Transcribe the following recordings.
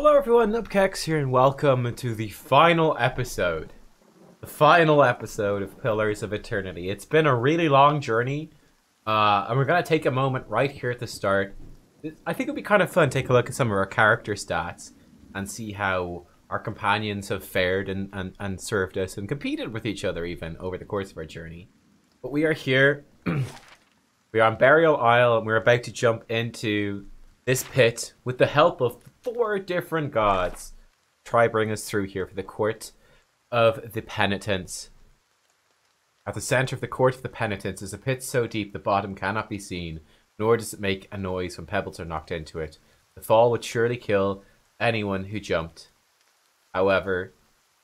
Hello everyone, Nubkex here and welcome to the final episode. The final episode of Pillars of Eternity. It's been a really long journey, and we're going to take a moment right here at the start. I think it'll be kind of fun to take a look at some of our character stats and see how our companions have fared and served us and competed with each other even over the course of our journey. But we are here, we are on Burial Isle, and we're about to jump into this pit with the help of 4 different gods. Try bring us through here for the Court of the Penitents. At the center of the Court of the Penitents is a pit so deep the bottom cannot be seen, nor does it make a noise when pebbles are knocked into it. The fall would surely kill anyone who jumped. However,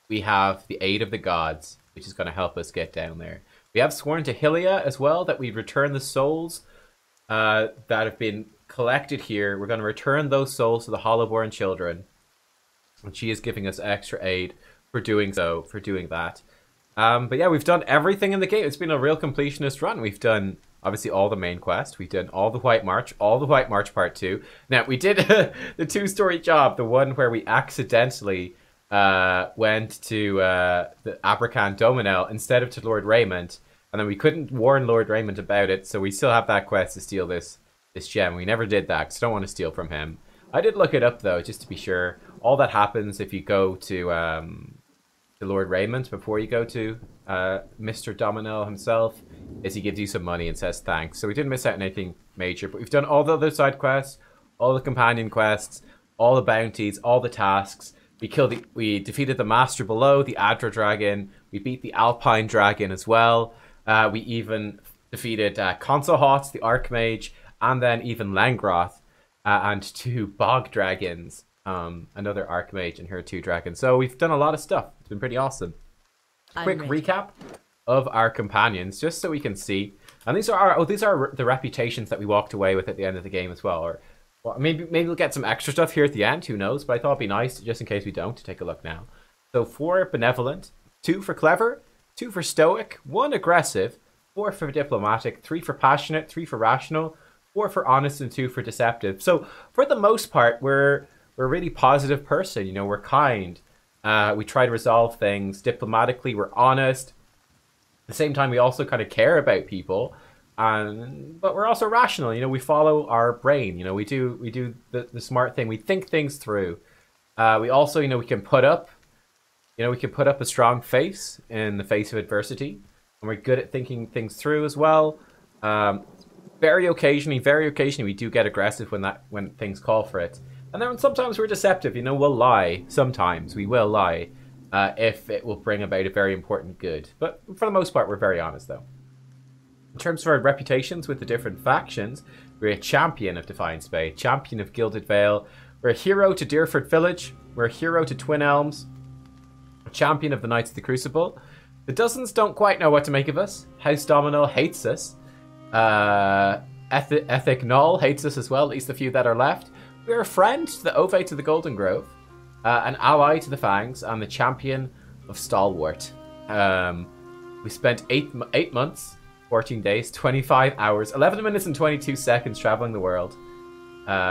we have the aid of the gods, which is going to help us get down there. We have sworn to Hylia as well that we'd return the souls that have been collected here. We're going to return those souls to the Hollowborn children, and she is giving us extra aid for doing so, for doing that. But yeah, we've done everything in the game. It's been a real completionist run. We've done obviously all the main quest. We've done all the White March, all the White March Part 2. Now we did the 2-story job, the one where we accidentally went to the Abracan Dominel instead of to Lord Raymond, and then we couldn't warn Lord Raymond about it, so we still have that quest to steal this gem. We never did that because I don't want to steal from him. I did look it up though, just to be sure. All that happens if you go to Lord Raymond before you go to Mr. Domino himself is he gives you some money and says thanks. So we didn't miss out on anything major, but we've done all the other side quests, all the companion quests, all the bounties, all the tasks. We defeated the Master Below, the Adra Dragon. We beat the Alpine Dragon as well. We even defeated Consohots, the Archmage, and then even Langroth and 2 Bog Dragons, another Archmage and her 2 dragons. So we've done a lot of stuff. It's been pretty awesome. Quick recap of our companions, just so we can see. And these are the reputations that we walked away with at the end of the game as well. Or well, maybe we'll get some extra stuff here at the end. Who knows? But I thought it'd be nice, just in case we don't, to take a look now. So 4 benevolent, 2 for clever, 2 for stoic, 1 aggressive, 4 for diplomatic, 3 for passionate, 3 for rational, 4 for honest, and 2 for deceptive. So for the most part, we're a really positive person. You know, we're kind. We try to resolve things diplomatically. We're honest. At the same time, we also kind of care about people, but we're also rational. You know, we follow our brain. You know, we do the smart thing. We think things through. We also, you know, we can put up a strong face in the face of adversity, and we're good at thinking things through as well. Very occasionally, we do get aggressive when things call for it. And then sometimes we're deceptive. You know, we'll lie. Sometimes we will lie if it will bring about a very important good. But for the most part, we're very honest, though. In terms of our reputations with the different factions, we're a champion of Defiance Bay, champion of Gilded Vale. We're a hero to Deerford Village. We're a hero to Twin Elms. A champion of the Knights of the Crucible. The Dozens don't quite know what to make of us. House Domino hates us. Ethic Null hates us as well, at least the few that are left. We're a friend to the Ovate of the Golden Grove, an ally to the Fangs, and the champion of Stalwart. We spent 8 months, 14 days, 25 hours, 11 minutes and 22 seconds traveling the world.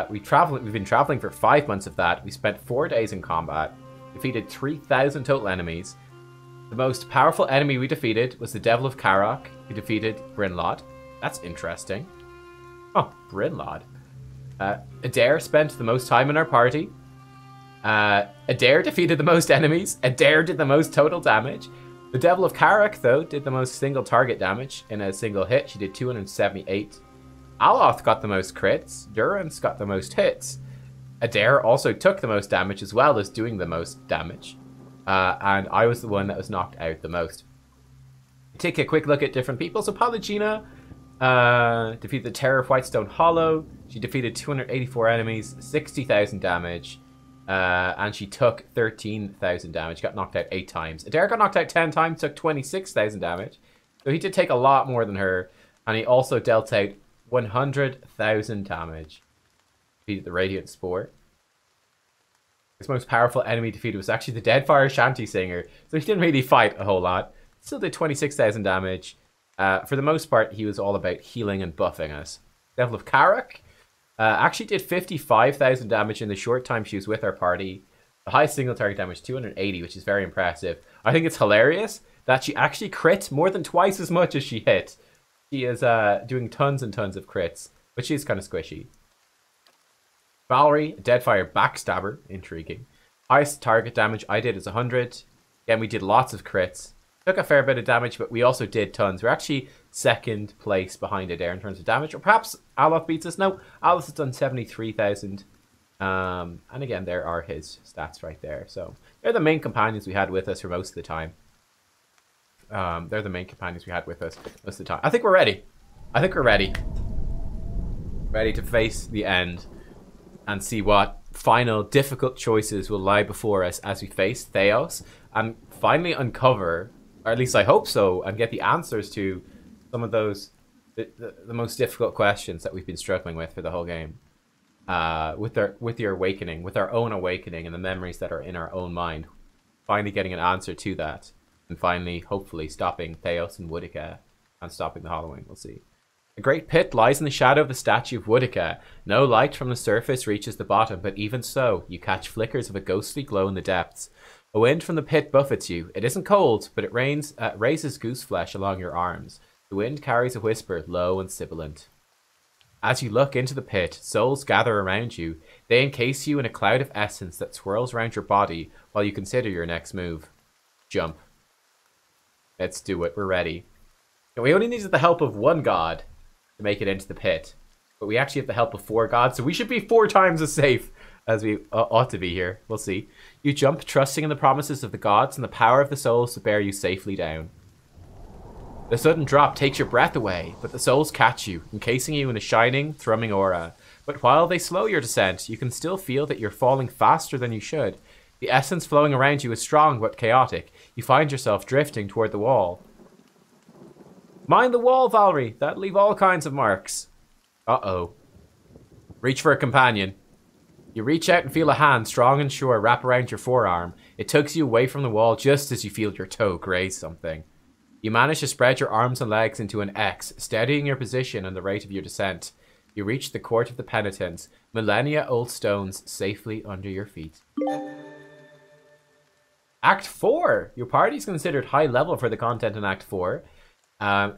We've been traveling for 5 months of that. We spent 4 days in combat, defeated 3,000 total enemies. The most powerful enemy we defeated was the Devil of Karok, who defeated Brinlod. That's interesting. Oh, Brinlod. Adair spent the most time in our party. Adair defeated the most enemies. Adair did the most total damage. The Devil of Karok, though, did the most single target damage in a single hit. She did 278. Aloth got the most crits. Durance got the most hits. Adair also took the most damage as well as doing the most damage. And I was the one that was knocked out the most. Take a quick look at different people. So Pallegina defeated the Terror of Whitestone Hollow. She defeated 284 enemies, 60,000 damage, and she took 13,000 damage. Got knocked out 8 times. Adair got knocked out 10 times, took 26,000 damage. So he did take a lot more than her, and he also dealt out 100,000 damage. Defeated the Radiant Spore. His most powerful enemy defeated was actually the Deadfire Shanty Singer, so he didn't really fight a whole lot. Still did 26,000 damage. For the most part, he was all about healing and buffing us. Devil of Karok Actually did 55,000 damage in the short time she was with our party. The highest single target damage, 280, which is very impressive. I think it's hilarious that she actually crit more than twice as much as she hit. She is doing tons and tons of crits, but she's kind of squishy. Valerie, Deadfire Backstabber, intriguing. Highest target damage I did is 100. Again, we did lots of crits. Took a fair bit of damage, but we also did tons. We're actually second place behind Adair in terms of damage. Or perhaps Aloth beats us. No, Aloth has done 73,000. And again, there are his stats right there. So they're the main companions we had with us for most of the time. They're the main companions we had with us most of the time. I think we're ready. I think we're ready. Ready to face the end and see what final difficult choices will lie before us as we face Theos and finally uncover, or at least I hope so, and get the answers to some of those the most difficult questions that we've been struggling with for the whole game. With your awakening, with our own awakening and the memories that are in our own mind. Finally getting an answer to that. And finally, hopefully, stopping Theos and Woodica and stopping the Hollowing. We'll see. A great pit lies in the shadow of the statue of Woodica. No light from the surface reaches the bottom, but even so, you catch flickers of a ghostly glow in the depths. A wind from the pit buffets you. It isn't cold, but it raises goose flesh along your arms. The wind carries a whisper, low and sibilant. As you look into the pit, souls gather around you. They encase you in a cloud of essence that swirls around your body while you consider your next move. Jump. Let's do it. We're ready. And we only needed the help of one god to make it into the pit. But we actually have the help of 4 gods, so we should be 4 times as safe as we ought to be here. We'll see. You jump, trusting in the promises of the gods and the power of the souls to bear you safely down. The sudden drop takes your breath away, but the souls catch you, encasing you in a shining, thrumming aura. But while they slow your descent, you can still feel that you're falling faster than you should. The essence flowing around you is strong but chaotic. You find yourself drifting toward the wall. Mind the wall, Valerie. That'll leave all kinds of marks. Uh-oh. Reach for a companion. You reach out and feel a hand, strong and sure, wrap around your forearm. It tugs you away from the wall just as you feel your toe graze something. You manage to spread your arms and legs into an X, steadying your position and the rate of your descent. You reach the court of the penitents, millennia-old stones safely under your feet. Act 4! Your party is considered high level for the content in Act 4.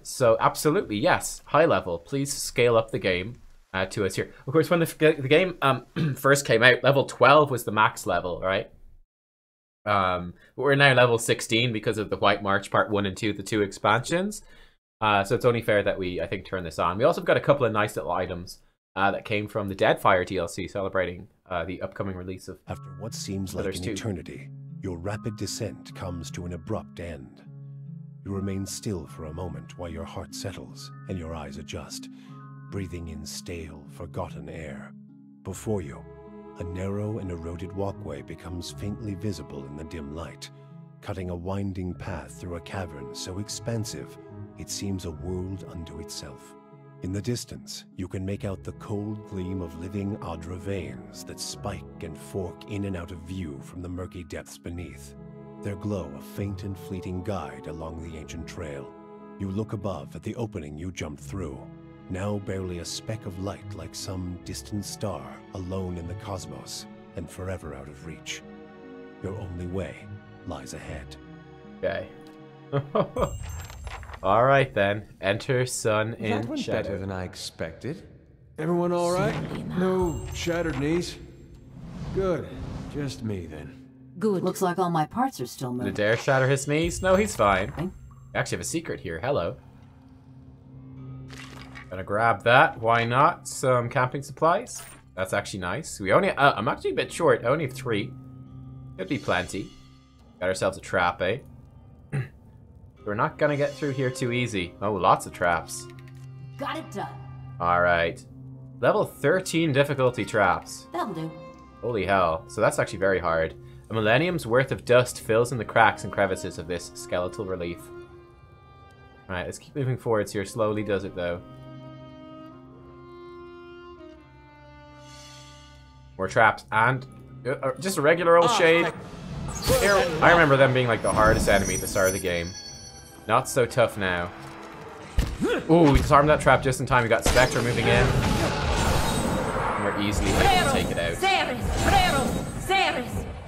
So absolutely, yes, high level. Please scale up the game to us here. Of course, when the game first came out, level 12 was the max level, right? But we're now level 16 because of the White March Part 1 and 2, the 2 expansions. So it's only fair that we, I think, turn this on. We also got a couple of nice little items that came from the Deadfire DLC, celebrating the upcoming release of After what seems like an eternity, your rapid descent comes to an abrupt end. You remain still for a moment while your heart settles and your eyes adjust, breathing in stale, forgotten air. Before you, a narrow and eroded walkway becomes faintly visible in the dim light, cutting a winding path through a cavern so expansive it seems a world unto itself. In the distance, you can make out the cold gleam of living Adra veins that spike and fork in and out of view from the murky depths beneath. Their glow a faint and fleeting guide along the ancient trail. You look above at the opening you jumped through, now barely a speck of light like some distant star alone in the cosmos and forever out of reach. Your only way lies ahead. Okay. All right then. Enter Sun in That went Shadow. better than I expected. Everyone all right? No shattered knees? Good. Just me then. Good. Looks like all my parts are still moving. Did Adair shatter his knees? No, he's fine. We actually have a secret here. Hello. Gonna grab that. Why not? Some camping supplies. That's actually nice. We only. I'm actually a bit short. I only have 3. Could be plenty. Got ourselves a trap, eh? We're not gonna get through here too easy. Oh, lots of traps. Got it done. All right. Level 13 difficulty traps. That'll do. Holy hell. So that's actually very hard. A millennium's worth of dust fills in the cracks and crevices of this skeletal relief. Alright, let's keep moving forwards here. Slowly does it, though. More traps. And just a regular old shade. Here, I remember them being like the hardest enemy at the start of the game. Not so tough now. Ooh, we disarmed that trap just in time. We got Spectre moving in. easily able to take it out.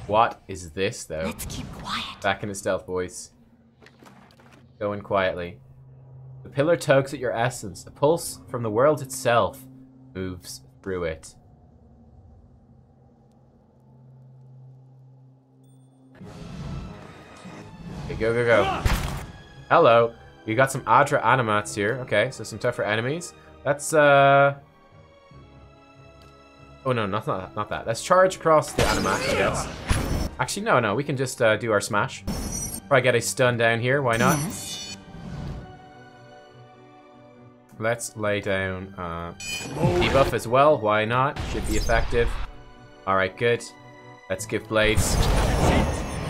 What is this, though? Let's keep quiet. Back in the stealth, boys. Going quietly. The pillar tugs at your essence. A pulse from the world itself moves through it. Okay, go, go, go. Hello. You got some Adra animats here. Okay, so some tougher enemies. Let's, oh no, not that. Let's charge across the animat, I guess. Actually, no, we can just do our smash. Probably get a stun down here, why not? Yes. Let's lay down debuff as well, why not? Should be effective. Alright, good. Let's give blades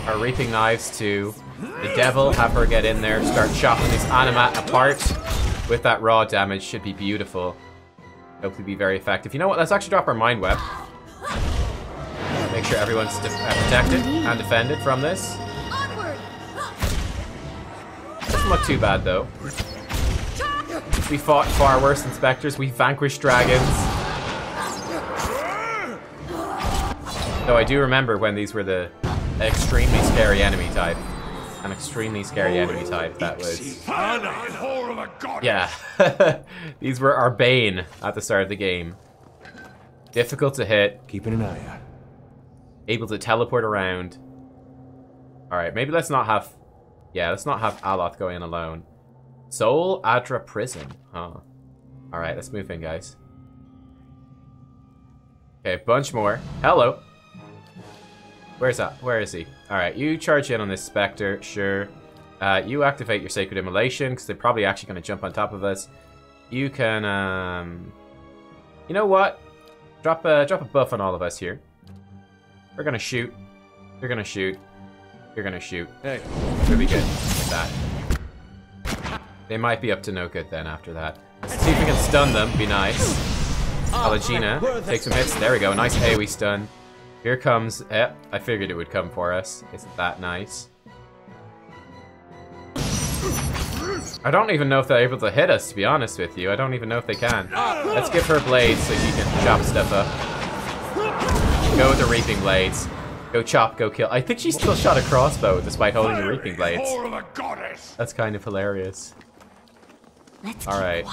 our reaping knives to the devil, have her get in there, start chopping this animat apart with that raw damage. Should be beautiful. Hopefully be very effective. You know what, let's actually drop our mind web. Make sure everyone's protected and defended from this. Doesn't look too bad though. We fought far worse than specters. We vanquished dragons. Though I do remember when these were the extremely scary enemy type. An extremely scary enemy type that was... Yeah. These were our bane at the start of the game. Difficult to hit. Keeping an eye out. Able to teleport around. Alright, maybe let's not have... Yeah, let's not have Aloth go in alone. Soul Adra Prison. Huh. Alright, let's move in, guys. Okay, a bunch more. Hello. Where's that? Where is he? Alright, you charge in on this Spectre, sure. You activate your Sacred Immolation, because they're probably actually going to jump on top of us. You can, you know what? Drop a buff on all of us here. We're going to shoot. You're going to shoot. You're going to shoot. Hey. Really good. Like that. They might be up to no good then after that. Let's see if we can stun them. Be nice. Alagina, take some hits. There we go. Nice AoE stun. Here comes... I figured it would come for us. Isn't that nice? I don't even know if they're able to hit us, to be honest with you. I don't even know if they can. Let's give her blades so she can chop stuff up. Go with the Reaping Blades. Go chop, go kill. I think she still shot a crossbow despite holding the Reaping Blades. That's kind of hilarious. Alright.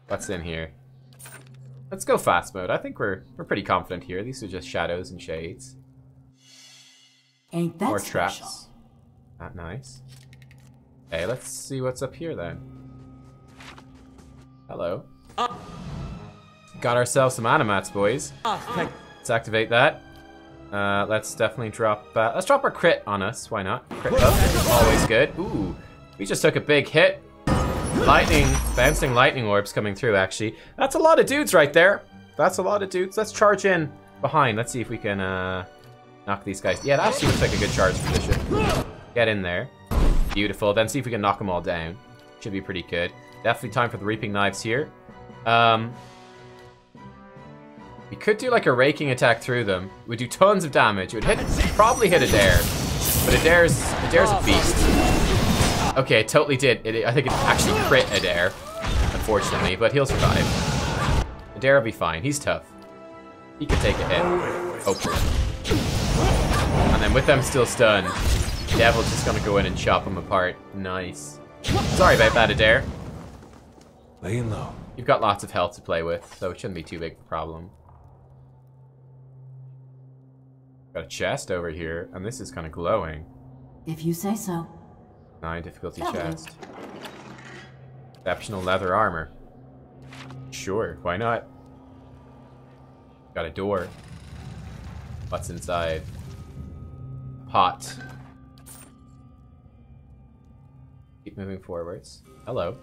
What's in here? Let's go fast mode. I think we're pretty confident here. These are just shadows and shades. Ain't that More special? traps. Not nice. Okay, let's see what's up here then. Hello. Got ourselves some animats, boys. Let's activate that. Let's definitely drop. Let's drop our crit on us. Why not? Crit buff, always good. Ooh, we just took a big hit. Lightning, bouncing lightning orbs coming through. Actually, that's a lot of dudes right there. That's a lot of dudes. Let's charge in behind. Let's see if we can knock these guys. Yeah, that actually looks like a good charge position. Get in there. Beautiful. Then see if we can knock them all down. Should be pretty good. Definitely time for the Reaping Knives here. We could do like a raking attack through them. We'd do tons of damage. It would hit, probably hit Adair. But Adair's a beast. Okay, it totally did. I think it actually crit Adair, unfortunately, but he'll survive. Adair will be fine. He's tough. He can take a hit. Hopefully. And then with them still stunned, Devil's just gonna go in and chop them apart. Nice. Sorry about that, Adair. Laying low. You've got lots of health to play with, so it shouldn't be too big of a problem. Got a chest over here, and this is kind of glowing. If you say so. 9 difficulty chest. Exceptional leather armor. Sure, why not? Got a door. What's inside? Pot. Keep moving forwards. Hello.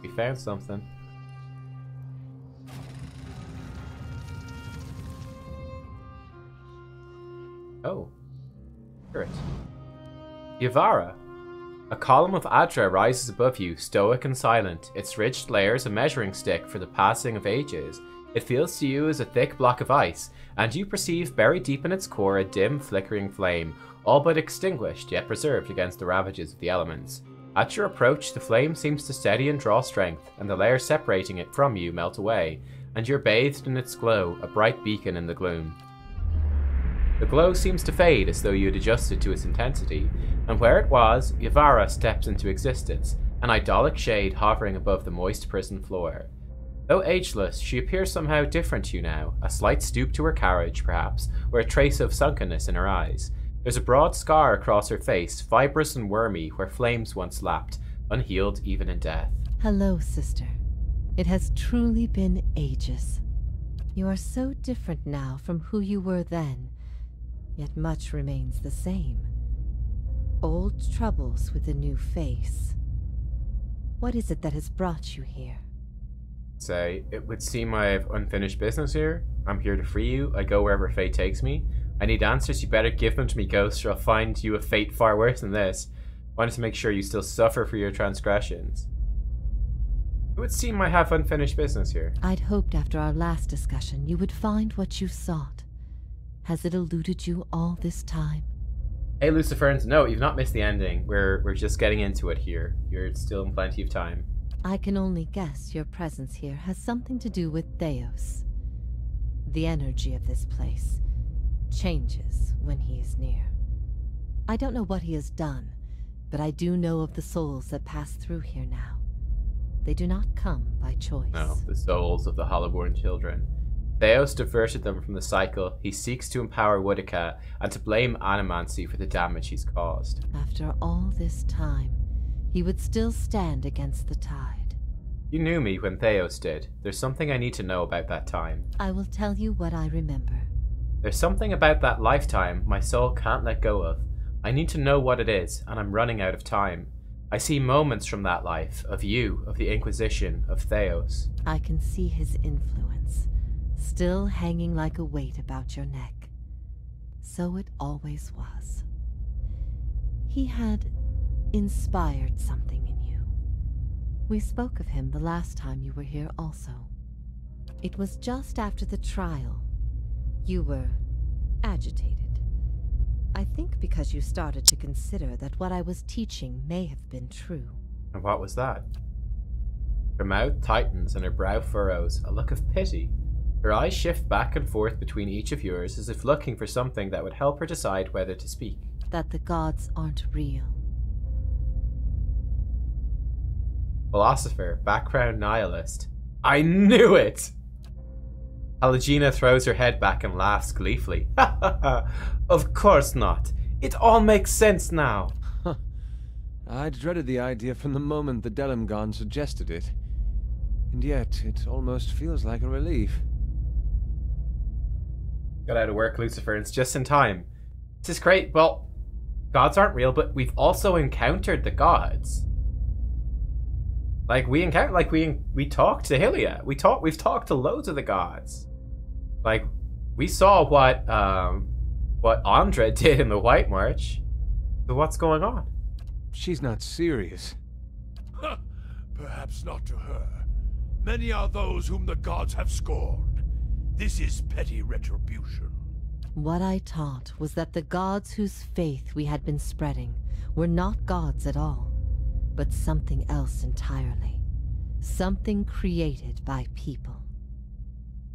We found something. Oh. Spirit. Yavara. A column of Adra rises above you, stoic and silent. Its ridged layers a measuring stick for the passing of ages. It feels to you as a thick block of ice, and you perceive buried deep in its core a dim, flickering flame, all but extinguished, yet preserved against the ravages of the elements. At your approach, the flame seems to steady and draw strength, and the layers separating it from you melt away, and you're bathed in its glow, a bright beacon in the gloom. The glow seems to fade as though you had adjusted to its intensity, and where it was, Yavara steps into existence, an idyllic shade hovering above the moist prison floor. Though ageless, she appears somehow different to you now, a slight stoop to her carriage, perhaps, or a trace of sunkenness in her eyes. There's a broad scar across her face, fibrous and wormy, where flames once lapped, unhealed even in death. Hello, sister. It has truly been ages. You are so different now from who you were then, yet much remains the same. Old troubles with a new face. What is it that has brought you here? Say, it would seem I have unfinished business here. I'm here to free you. I go wherever fate takes me. I need answers. You better give them to me, Ghost, or I'll find you a fate far worse than this. I wanted to make sure you still suffer for your transgressions. It would seem I have unfinished business here. I'd hoped after our last discussion you would find what you sought. Has it eluded you all this time? Hey, Luciferans, no, you've not missed the ending. We're just getting into it here. You're still in plenty of time. I can only guess your presence here has something to do with Theos. The energy of this place changes when he is near. I don't know what he has done, but I do know of the souls that pass through here now. They do not come by choice. No, the souls of the Hollowborn children. Theos diverted them from the cycle. He seeks to empower Woodica and to blame Animancy for the damage he's caused. After all this time, he would still stand against the tide. You knew me when Theos did. There's something I need to know about that time. I will tell you what I remember. There's something about that lifetime my soul can't let go of. I need to know what it is, and I'm running out of time. I see moments from that life, of you, of the Inquisition, of Theos. I can see his influence, still hanging like a weight about your neck. So it always was. He had inspired something in you. We spoke of him the last time you were here also. It was just after the trial. You were agitated. I think because you started to consider that what I was teaching may have been true. And what was that? Her mouth tightens and her brow furrows, a look of pity. Her eyes shift back and forth between each of yours as if looking for something that would help her decide whether to speak. That the gods aren't real. Philosopher, background nihilist. I knew it! Alagina throws her head back and laughs gleefully. Ha ha ha! Of course not. It all makes sense now. I'd dreaded the idea from the moment the Delimgon suggested it. And yet, it almost feels like a relief. Got out of work, Lucifer, and it's just in time. This is great. Well, gods aren't real, but we've also encountered the gods. Like we talked to Hylia. We've talked to loads of the gods. Like we saw what Andra did in the White March. So what's going on? She's not serious. Perhaps not to her. Many are those whom the gods have scorned. This is petty retribution. What I taught was that the gods whose faith we had been spreading were not gods at all, but something else entirely. Something created by people.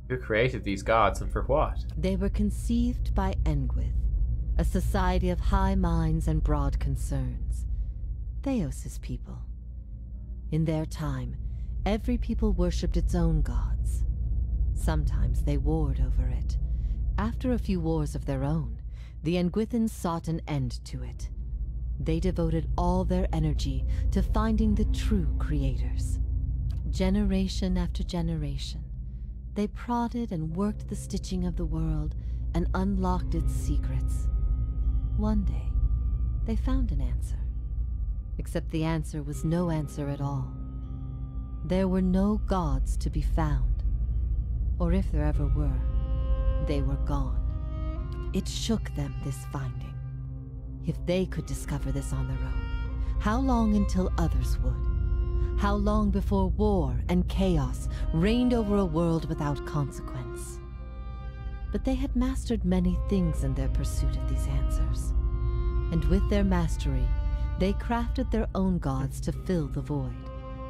Who created these gods and for what? They were conceived by Engwyth, a society of high minds and broad concerns. Theos's people. In their time, every people worshipped its own gods. Sometimes they warred over it. After a few wars of their own, the Engwythans sought an end to it. They devoted all their energy to finding the true creators. Generation after generation, they prodded and worked the stitching of the world and unlocked its secrets. One day, they found an answer. Except the answer was no answer at all. There were no gods to be found. Or if there ever were, they were gone. It shook them, this finding. If they could discover this on their own, how long until others would? How long before war and chaos reigned over a world without consequence? But they had mastered many things in their pursuit of these answers. And with their mastery, they crafted their own gods to fill the void.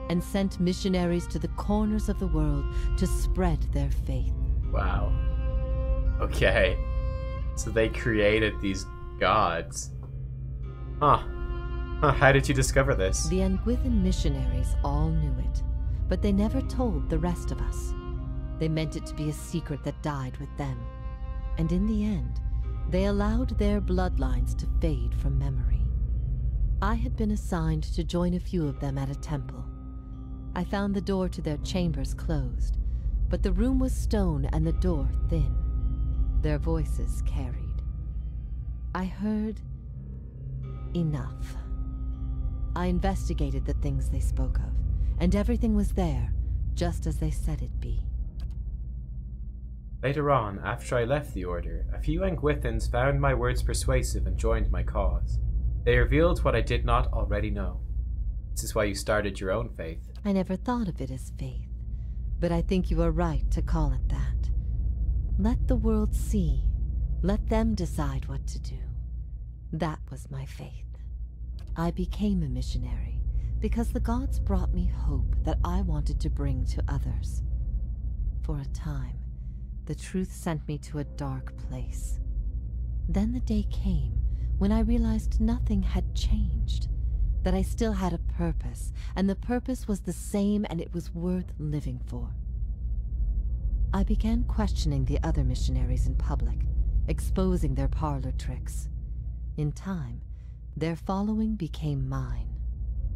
and sent missionaries to the corners of the world to spread their faith. Wow. Okay. So they created these gods. Huh. How did you discover this? The Nguithan missionaries all knew it, but they never told the rest of us. They meant it to be a secret that died with them. And in the end, they allowed their bloodlines to fade from memory. I had been assigned to join a few of them at a temple. I found the door to their chambers closed, but the room was stone and the door thin. Their voices carried. I heard enough. I investigated the things they spoke of, and everything was there, just as they said it'd be. Later on, after I left the Order, a few Nguithans found my words persuasive and joined my cause. They revealed what I did not already know. This is why you started your own faith. I never thought of it as faith, but I think you are right to call it that. Let the world see. Let them decide what to do. That was my faith. I became a missionary because the gods brought me hope that I wanted to bring to others. For a time, the truth sent me to a dark place. Then the day came when I realized nothing had changed, that I still had a purpose, and the purpose was the same and it was worth living for. I began questioning the other missionaries in public, exposing their parlor tricks. In time, their following became mine.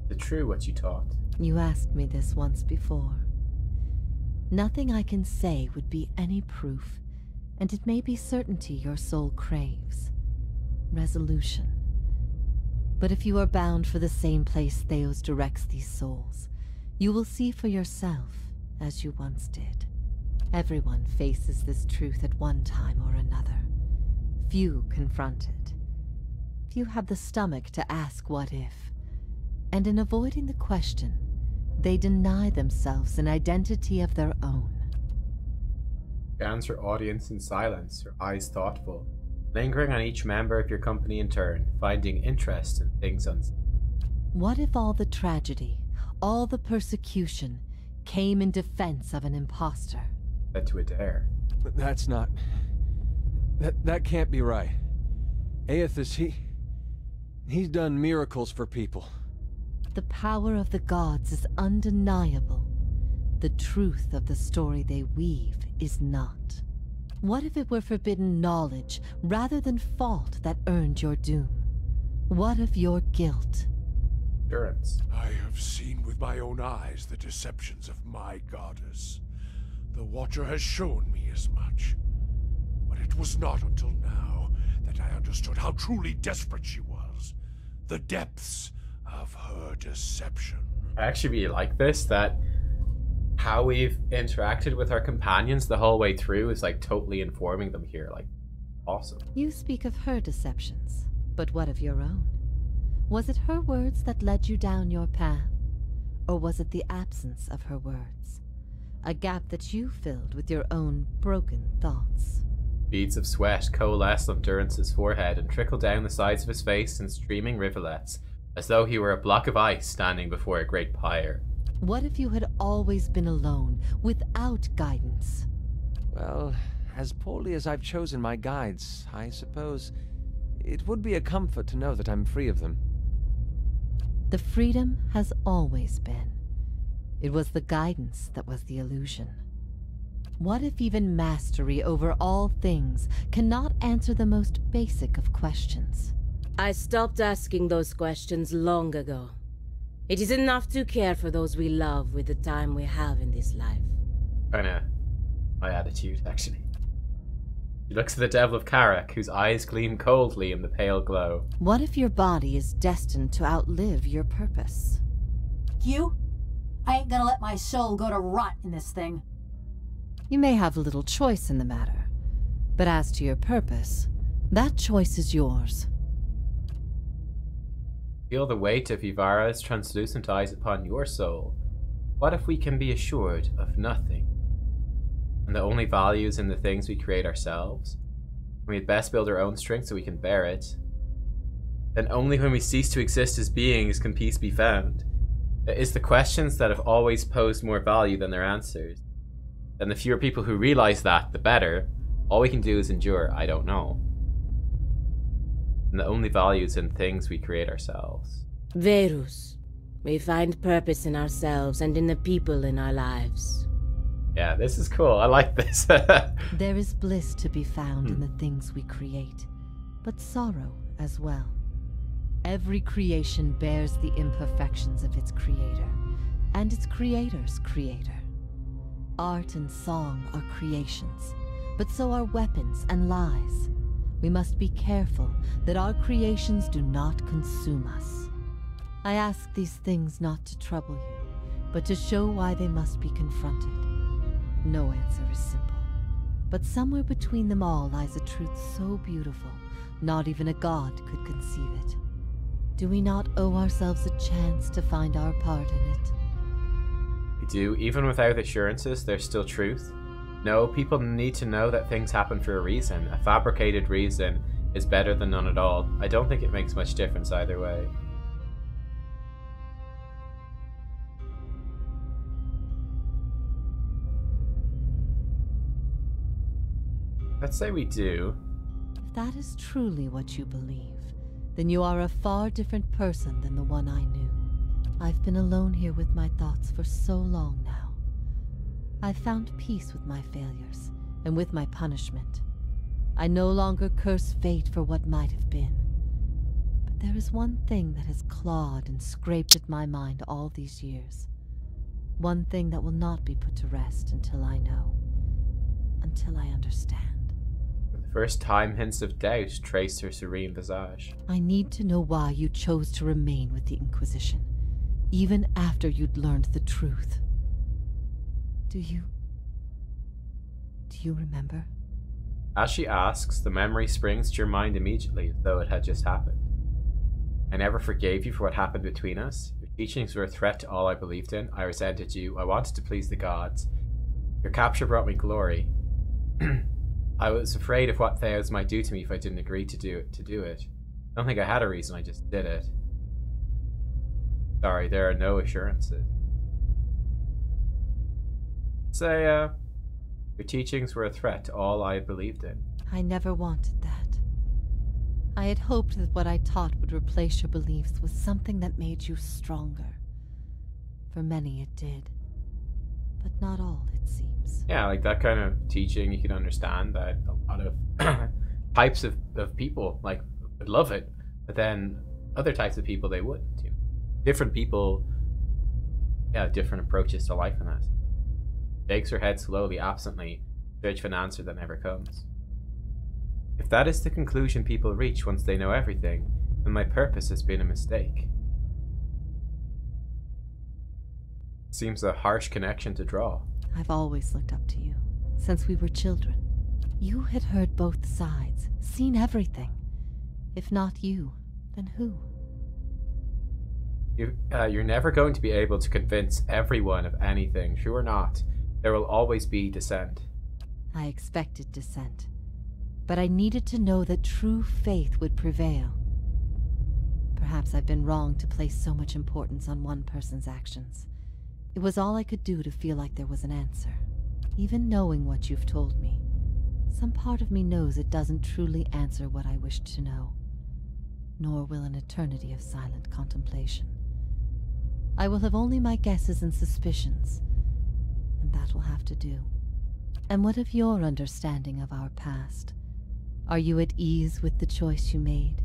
Is it true what you taught? You asked me this once before. Nothing I can say would be any proof, and it may be certainty your soul craves. Resolution. But if you are bound for the same place Theos directs these souls, you will see for yourself, as you once did. Everyone faces this truth at one time or another. Few confront it. Few have the stomach to ask what if. And in avoiding the question, they deny themselves an identity of their own. Scans her audience in silence, her eyes thoughtful, lingering on each member of your company in turn, finding interest in things unseen. What if all the tragedy, all the persecution, came in defense of an imposter? Led to a dare. That's not... That can't be right. Aethys, he's done miracles for people. The power of the gods is undeniable. The truth of the story they weave is not. What if it were forbidden knowledge rather than fault that earned your doom? What of your guilt? Endurance. I have seen with my own eyes the deceptions of my goddess. The Watcher has shown me as much. But it was not until now that I understood how truly desperate she was. The depths of her deception. I actually really like this, that how we've interacted with our companions the whole way through is like totally informing them here. Like, awesome. You speak of her deceptions, but what of your own? Was it her words that led you down your path? Or was it the absence of her words? A gap that you filled with your own broken thoughts? Beads of sweat coalesced on Durance's forehead and trickled down the sides of his face in streaming rivulets, as though he were a block of ice standing before a great pyre. What if you had always been alone, without guidance? Well, as poorly as I've chosen my guides, I suppose it would be a comfort to know that I'm free of them. The freedom has always been. It was the guidance that was the illusion. What if even mastery over all things cannot answer the most basic of questions? I stopped asking those questions long ago. It is enough to care for those we love with the time we have in this life. Kinda my attitude, actually. He looks at the Devil of Karak, whose eyes gleam coldly in the pale glow. What if your body is destined to outlive your purpose? You? I ain't gonna let my soul go to rot in this thing. You may have little choice in the matter, but as to your purpose, that choice is yours. Feel the weight of Ivara's translucent eyes upon your soul. What if we can be assured of nothing? And the only value is in the things we create ourselves? And we'd best build our own strength so we can bear it. Then only when we cease to exist as beings can peace be found. is the questions that have always posed more value than their answers. And the fewer people who realize that, the better. All we can do is endure, I don't know. And the only value is in things we create ourselves. Verus. We find purpose in ourselves and in the people in our lives. Yeah, this is cool. I like this. There is bliss to be found in the things we create, but sorrow as well. Every creation bears the imperfections of its creator, and its creator's creator. Art and song are creations, but so are weapons and lies. We must be careful that our creations do not consume us. I ask these things not to trouble you, but to show why they must be confronted. No answer is simple, but somewhere between them all lies a truth so beautiful, not even a god could conceive it. Do we not owe ourselves a chance to find our part in it? We do. Even without assurances, there's still truth. No, people need to know that things happen for a reason. A fabricated reason is better than none at all. I don't think it makes much difference either way. Let's say we do. If that is truly what you believe, then you are a far different person than the one I knew. I've been alone here with my thoughts for so long now. I've found peace with my failures and with my punishment. I no longer curse fate for what might have been. But there is one thing that has clawed and scraped at my mind all these years. One thing that will not be put to rest until I know. Until I understand. For the first time, hints of doubt traced her serene visage. I need to know why you chose to remain with the Inquisition, even after you'd learned the truth. Do you remember? As she asks, the memory springs to your mind immediately, as though it had just happened. I never forgave you for what happened between us. Your teachings were a threat to all I believed in. I resented you. I wanted to please the gods. Your capture brought me glory. I was afraid of what Theos might do to me if I didn't agree to do it. I don't think I had a reason, I just did it. Sorry, there are no assurances. Say, your teachings were a threat to all I had believed in. I never wanted that. I had hoped that what I taught would replace your beliefs with something that made you stronger. For many it did. But not all, it seems. Yeah, like that kind of teaching, you can understand that a lot of types of people, like, would love it. But then other types of people, they wouldn't. You know? Different people, yeah, different approaches to life in that. Shakes her head slowly, absently, search for an answer that never comes. If that is the conclusion people reach once they know everything, then my purpose has been a mistake. Seems a harsh connection to draw. I've always looked up to you, since we were children. You had heard both sides, seen everything. If not you, then who? You're never going to be able to convince everyone of anything, true or not. There will always be dissent. I expected dissent, but I needed to know that true faith would prevail. Perhaps I've been wrong to place so much importance on one person's actions. It was all I could do to feel like there was an answer. Even knowing what you've told me, some part of me knows it doesn't truly answer what I wished to know, nor will an eternity of silent contemplation. I will have only my guesses and suspicions, and that will have to do. And what of your understanding of our past? Are you at ease with the choice you made?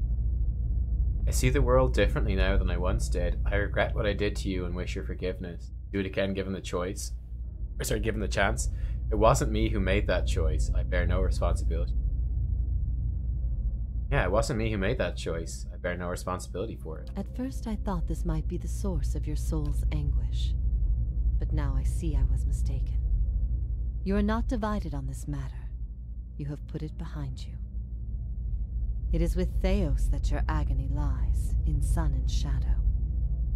I see the world differently now than I once did. I regret what I did to you and wish your forgiveness. Do it again given the choice. Given the chance. It wasn't me who made that choice. I bear no responsibility. Yeah, it wasn't me who made that choice. I bear no responsibility for it. At first I thought this might be the source of your soul's anguish. But now I see I was mistaken. You are not divided on this matter. You have put it behind you. It is with Theos that your agony lies, in sun and shadow.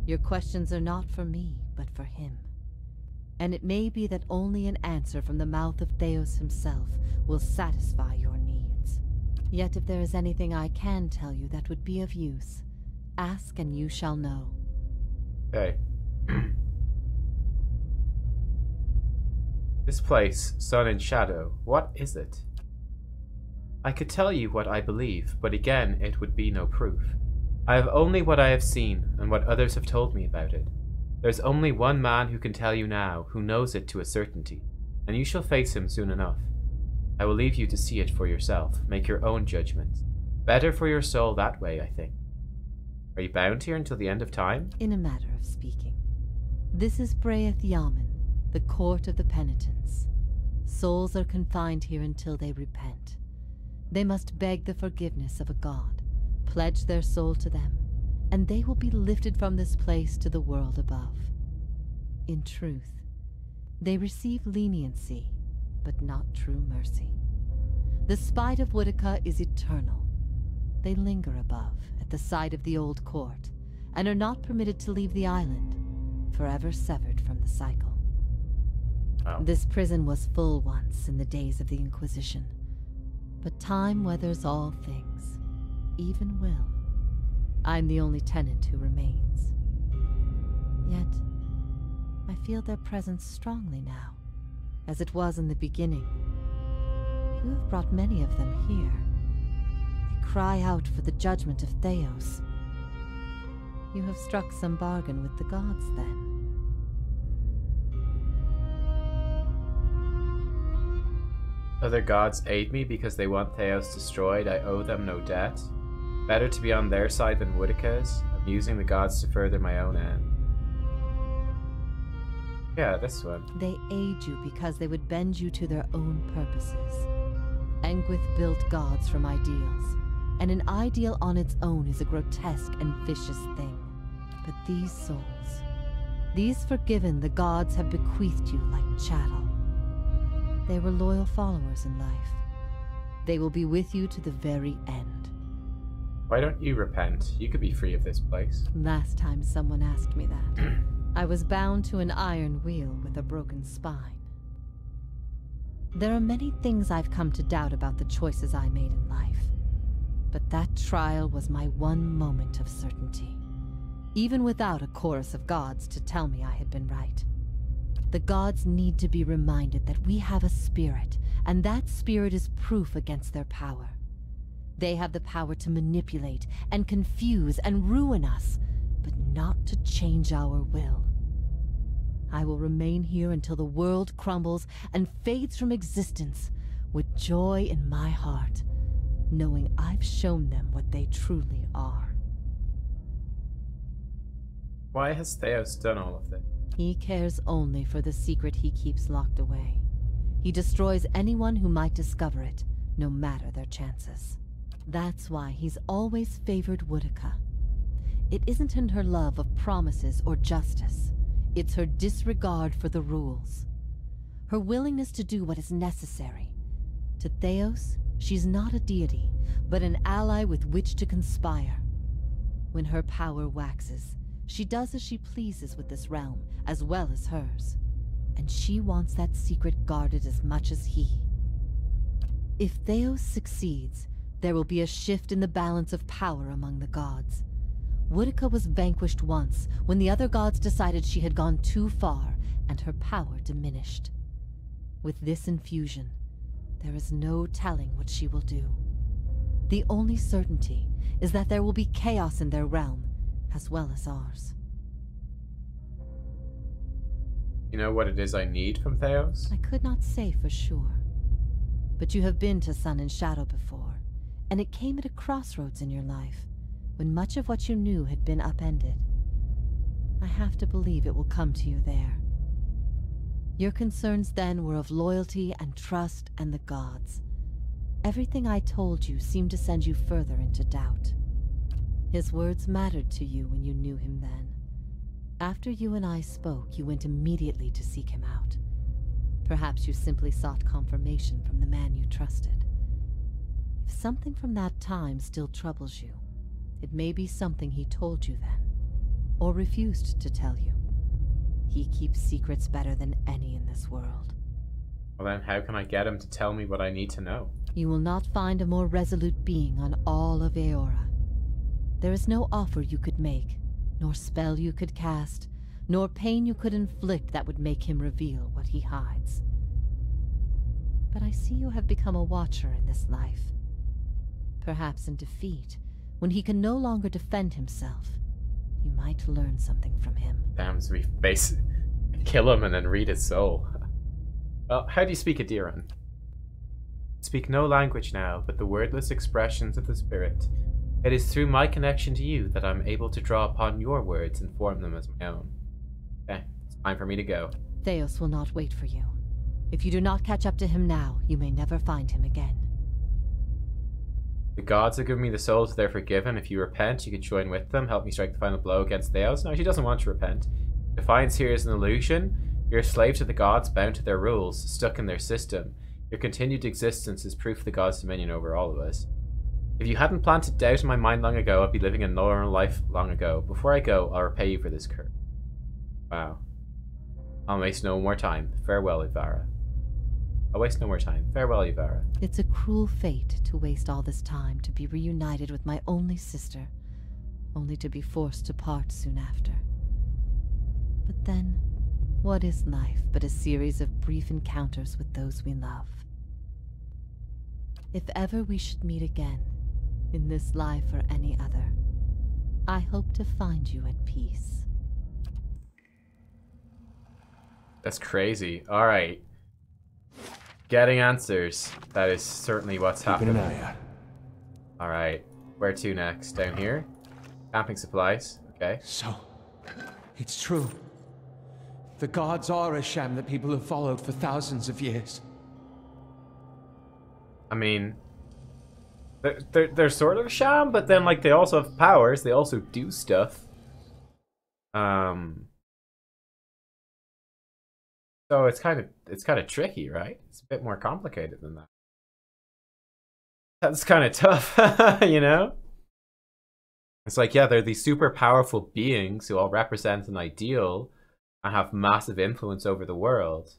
Your questions are not for me, but for him. And it may be that only an answer from the mouth of Theos himself will satisfy your needs. Yet if there is anything I can tell you that would be of use, ask and you shall know. Okay. This place, sun and shadow, what is it? I could tell you what I believe, but again, it would be no proof. I have only what I have seen, and what others have told me about it. There's only one man who can tell you now, who knows it to a certainty, and you shall face him soon enough. I will leave you to see it for yourself, make your own judgments. Better for your soul that way, I think. Are you bound here until the end of time? In a matter of speaking. This is Braeth Yamen, the court of the penitents. Souls are confined here until they repent. They must beg the forgiveness of a god, pledge their soul to them, and they will be lifted from this place to the world above. In truth, they receive leniency, but not true mercy. The spite of Woodica is eternal. They linger above, at the site of the old court, and are not permitted to leave the island, forever severed from the cycle. Oh. This prison was full once in the days of the Inquisition, but time weathers all things, even will. I'm the only tenant who remains. Yet, I feel their presence strongly now, as it was in the beginning. You have brought many of them here. They cry out for the judgment of Theos. You have struck some bargain with the gods, then. Other gods aid me because they want Theos destroyed. I owe them no debt. Better to be on their side than Woodica's. I'm using the gods to further my own end. Yeah, this one. They aid you because they would bend you to their own purposes. Engwith built gods from ideals, and an ideal on its own is a grotesque and vicious thing. But these souls, these forgiven the gods have bequeathed you like chattel. They were loyal followers in life. They will be with you to the very end. Why don't you repent? You could be free of this place. Last time someone asked me that, I was bound to an iron wheel with a broken spine. There are many things I've come to doubt about the choices I made in life, but that trial was my one moment of certainty, even without a chorus of gods to tell me I had been right. The gods need to be reminded that we have a spirit, and that spirit is proof against their power. They have the power to manipulate and confuse and ruin us, but not to change our will. I will remain here until the world crumbles and fades from existence, with joy in my heart, knowing I've shown them what they truly are. Why has Theos done all of this? He cares only for the secret he keeps locked away. He destroys anyone who might discover it, no matter their chances. That's why he's always favored Woodica. It isn't in her love of promises or justice. It's her disregard for the rules. Her willingness to do what is necessary. To Theos, she's not a deity, but an ally with which to conspire. When her power waxes, she does as she pleases with this realm, as well as hers. And she wants that secret guarded as much as he. If Theos succeeds, there will be a shift in the balance of power among the gods. Woodica was vanquished once, when the other gods decided she had gone too far, and her power diminished. With this infusion, there is no telling what she will do. The only certainty is that there will be chaos in their realm, as well as ours. You know what it is I need from Theos? I could not say for sure. But you have been to Sun and Shadow before, and it came at a crossroads in your life, when much of what you knew had been upended. I have to believe it will come to you there. Your concerns then were of loyalty and trust and the gods. Everything I told you seemed to send you further into doubt. His words mattered to you when you knew him then. After you and I spoke, you went immediately to seek him out. Perhaps you simply sought confirmation from the man you trusted. If something from that time still troubles you, it may be something he told you then, or refused to tell you. He keeps secrets better than any in this world. Well then, how can I get him to tell me what I need to know? You will not find a more resolute being on all of Eora. There is no offer you could make, nor spell you could cast, nor pain you could inflict that would make him reveal what he hides. But I see you have become a watcher in this life. Perhaps in defeat, when he can no longer defend himself, you might learn something from him. Damn, so we basically kill him and then read his soul. Well, how do you speak Adiran? Speak no language now, but the wordless expressions of the spirit. It is through my connection to you that I'm able to draw upon your words and form them as my own. Okay, it's time for me to go. Theos will not wait for you. If you do not catch up to him now, you may never find him again. The gods have given me the souls they're forgiven. If you repent, you can join with them, help me strike the final blow against Theos. No, she doesn't want to repent. Defiance here is an illusion. You're a slave to the gods, bound to their rules, stuck in their system. Your continued existence is proof of the gods' dominion over all of us. If you hadn't planted doubt in my mind long ago, I'd be living a normal life long ago. Before I go, I'll repay you for this curse. Wow. I'll waste no more time. Farewell, Ivara. I'll waste no more time. Farewell, Ivara. It's a cruel fate to waste all this time to be reunited with my only sister, only to be forced to part soon after. But then, what is life but a series of brief encounters with those we love? If ever we should meet again, in this life or any other, I hope to find you at peace. That's crazy. Alright. Getting answers. That is certainly what's happening. Alright. Where to next? Down here? Camping supplies. Okay. So, it's true. The gods are a sham that people have followed for thousands of years. I mean, they're sort of a sham, but then like they also have powers. They also do stuff. So it's kind of tricky, right? It's a bit more complicated than that. That's kind of tough, you know? It's like, yeah, they're these super powerful beings who all represent an ideal and have massive influence over the world.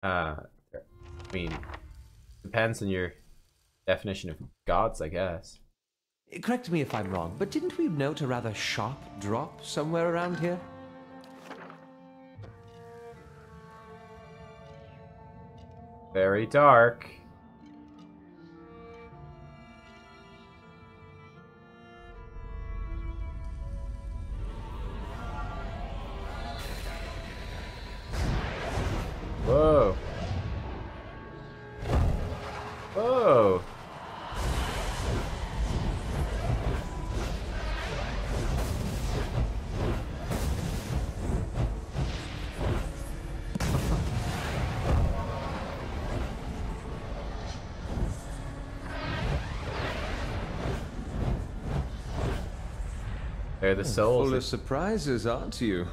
I mean, depends on your definition of gods, I guess. Correct me if I'm wrong, but didn't we note a rather sharp drop somewhere around here? Very dark. Whoa. Whoa. They're the souls. Full of surprises, aren't you?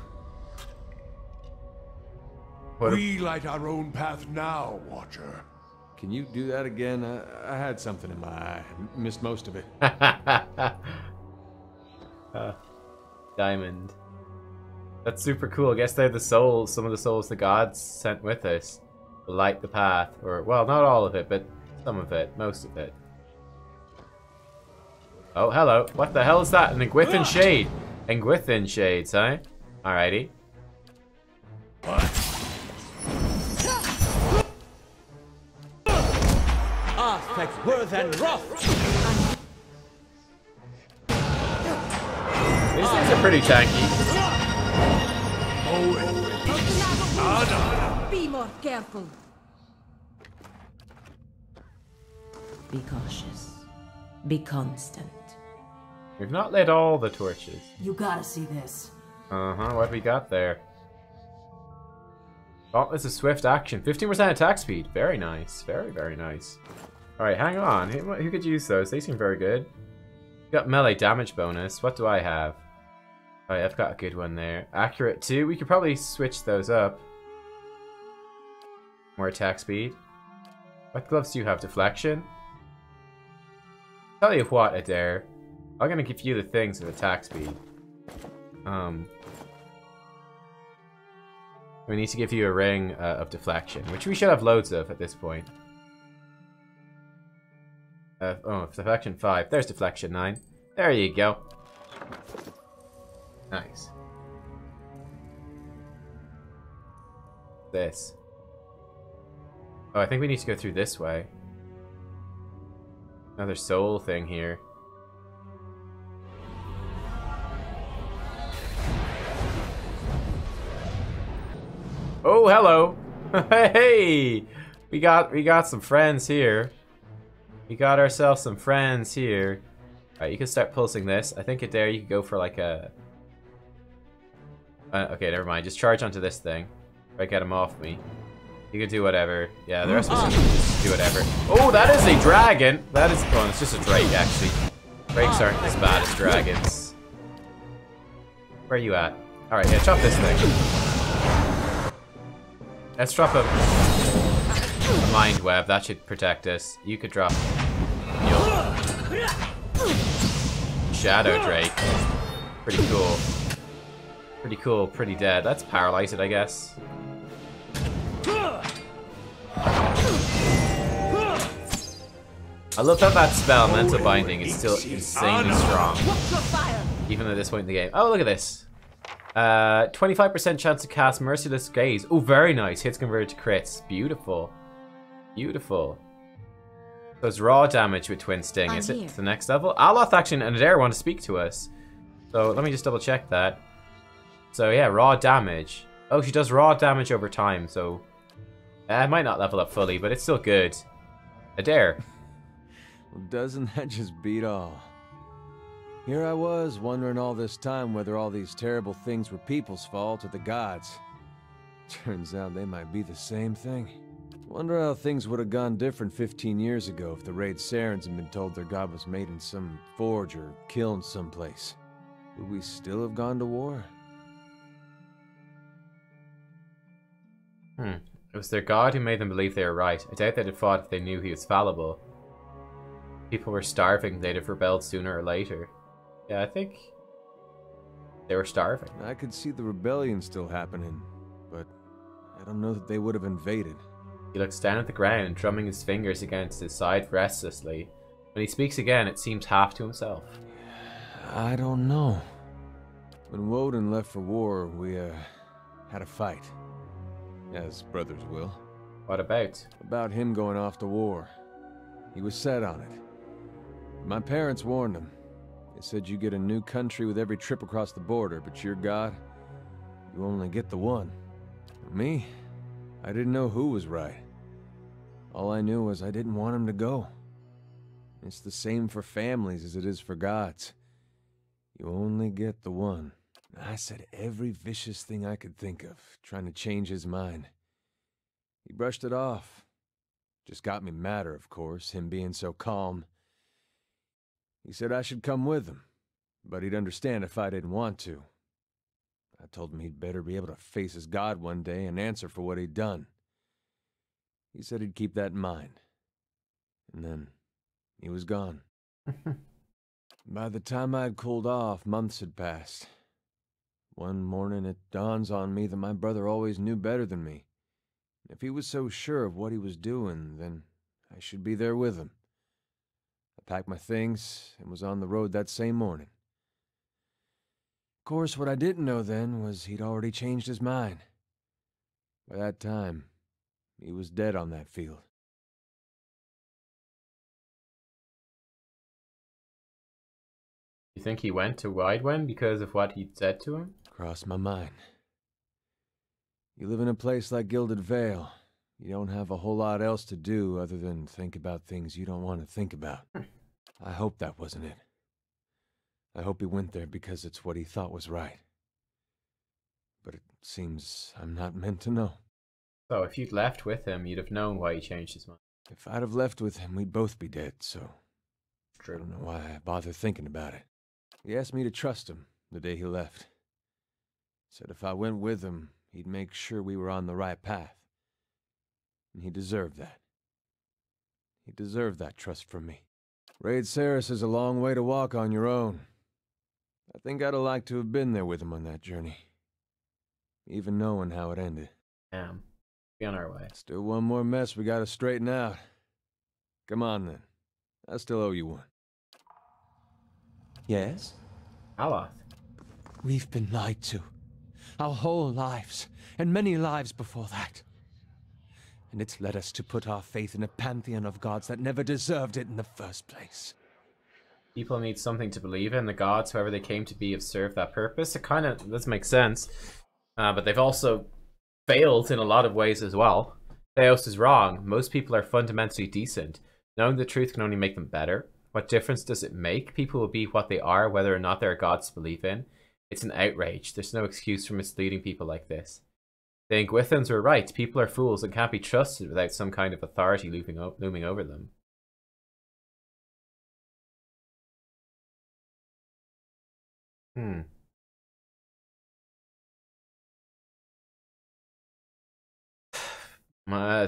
We light our own path now, Watcher. Can you do that again? I had something in my eye. Missed most of it. Diamond. That's super cool. I guess they're the souls, some of the souls the gods sent with us to light the path. Or, well, not all of it, but some of it. Most of it. Oh, hello. What the hell is that? An Engwithin shade. Engwithin shades, huh? Alrighty. These things are pretty tanky. Be more careful. Be cautious. Be constant. We've not lit all the torches. You gotta see this. Uh-huh, what we got there? Gauntlets of swift action. 15% attack speed. Very nice. Very, very nice. Alright, hang on. Who could use those? They seem very good. Got melee damage bonus. What do I have? Alright, I've got a good one there. Accurate 2. We could probably switch those up. More attack speed. What gloves do you have? Deflection? Tell you what, Adair. I'm gonna give you the things of attack speed. We need to give you a ring of deflection, which we should have loads of at this point. Oh, deflection 5. There's deflection 9. There you go. Nice. This. Oh, I think we need to go through this way. Another soul thing here. Oh, hello. Hey, we got some friends here. We got ourselves some friends here. Alright, you can start pulsing this. I think there you can go for like a... okay, never mind. Just charge onto this thing. If I get him off me. You can do whatever. Yeah, the rest of us can just do whatever. Oh, that is a dragon! That is... Oh, it's just a drake, actually. Drakes aren't as bad as dragons. Where are you at? Alright, yeah, chop this thing. Let's drop a mind web. That should protect us. You could drop... Shadow Drake. Pretty cool. Pretty cool, pretty dead. Let's paralyze it, I guess. I love that spell, Mental Binding, is still insanely strong. Even at this point in the game. Oh, look at this. 25% chance to cast Merciless Gaze. Oh, very nice. Hits converted to crits. Beautiful. Beautiful. So it's raw damage with Twin Sting, is it? It's the next level. Aloth actually and Adair want to speak to us. So let me just double check that. So yeah, raw damage. Oh, she does raw damage over time, so... I might not level up fully, but it's still good. Adair. Well, doesn't that just beat all? Here I was, wondering all this time whether all these terrible things were people's fault or the gods. Turns out they might be the same thing. Wonder how things would have gone different 15 years ago if the Raid Sarens had been told their god was made in some forge or kiln someplace. Would we still have gone to war? It was their god who made them believe they were right. I doubt they'd have fought if they knew he was fallible. People were starving, they'd have rebelled sooner or later. Yeah, I think they were starving. I could see the rebellion still happening, but I don't know that they would have invaded. He looks down at the ground, drumming his fingers against his side restlessly. When he speaks again, it seems half to himself. I don't know. When Woden left for war, we, had a fight. As brothers will. What about? About him going off to war. He was set on it. My parents warned him. They said you get a new country with every trip across the border, but your god, you only get the one. Me? I didn't know who was right. All I knew was I didn't want him to go. It's the same for families as it is for gods. You only get the one. I said every vicious thing I could think of, trying to change his mind. He brushed it off. Just got me madder, of course, him being so calm. He said I should come with him, but he'd understand if I didn't want to. I told him he'd better be able to face his god one day and answer for what he'd done. He said he'd keep that in mind. And then he was gone. By the time I'd cooled off, months had passed. One morning it dawns on me that my brother always knew better than me. If he was so sure of what he was doing, then I should be there with him. I packed my things and was on the road that same morning. Of course, what I didn't know then was he'd already changed his mind. By that time, he was dead on that field. You think he went to Widewen because of what he'd said to him? Crossed my mind. You live in a place like Gilded Vale. You don't have a whole lot else to do other than think about things you don't want to think about. I hope that wasn't it. I hope he went there because it's what he thought was right. But it seems I'm not meant to know. So if you'd left with him, you'd have known why he changed his mind. If I'd have left with him, we'd both be dead, so... True. I don't know why I bother thinking about it. He asked me to trust him the day he left. Said if I went with him, he'd make sure we were on the right path. And he deserved that. He deserved that trust from me. Raid Saris is a long way to walk on your own. I think I'd have liked to have been there with him on that journey. Even knowing how it ended. Damn. Be on our way. Still one more mess we gotta straighten out. Come on then. I still owe you one. Yes? Aloth. We've been lied to. Our whole lives, and many lives before that. And it's led us to put our faith in a pantheon of gods that never deserved it in the first place. People need something to believe in. The gods, whoever they came to be, have served that purpose. It kind of does make sense. But they've also failed in a lot of ways as well. Theos is wrong. Most people are fundamentally decent. Knowing the truth can only make them better. What difference does it make? People will be what they are, whether or not there are gods to believe in. It's an outrage. There's no excuse for misleading people like this. The Inguithans were right. People are fools and can't be trusted without some kind of authority looming over them.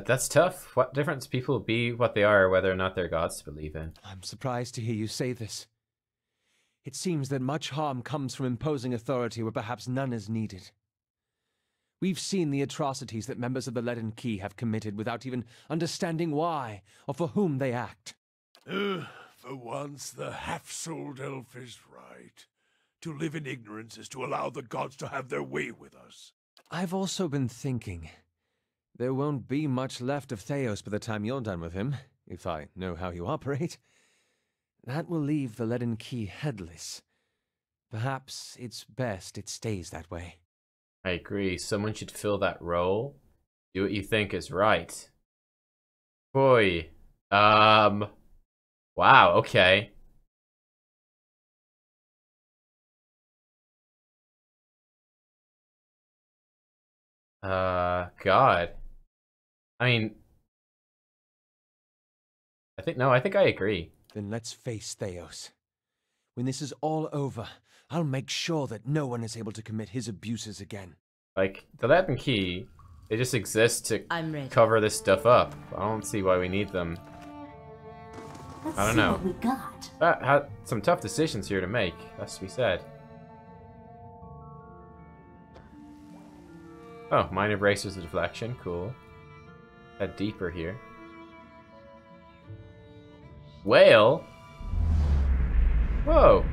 That's tough. What difference people be what they are, whether or not they're gods to believe in? I'm surprised to hear you say this. It seems that much harm comes from imposing authority where perhaps none is needed. We've seen the atrocities that members of the Leaden Key have committed without even understanding why or for whom they act. For once, the half-souled elf is right. To live in ignorance is to allow the gods to have their way with us. I've also been thinking. There won't be much left of Theos by the time you're done with him, if I know how you operate. That will leave the Leaden Key headless. Perhaps it's best it stays that way. I agree. Someone should fill that role. Do what you think is right. Boy. Wow, okay. God. I mean, I think I agree. Then let's face Theos. When this is all over, I'll make sure that no one is able to commit his abuses again. Like, the Leaden Key, they just exist to cover this stuff up. I don't see why we need them. I don't know. What we got. That had some tough decisions here to make, that's to be said. Oh, mine erases the deflection, cool. Head deeper here. Whale? Whoa!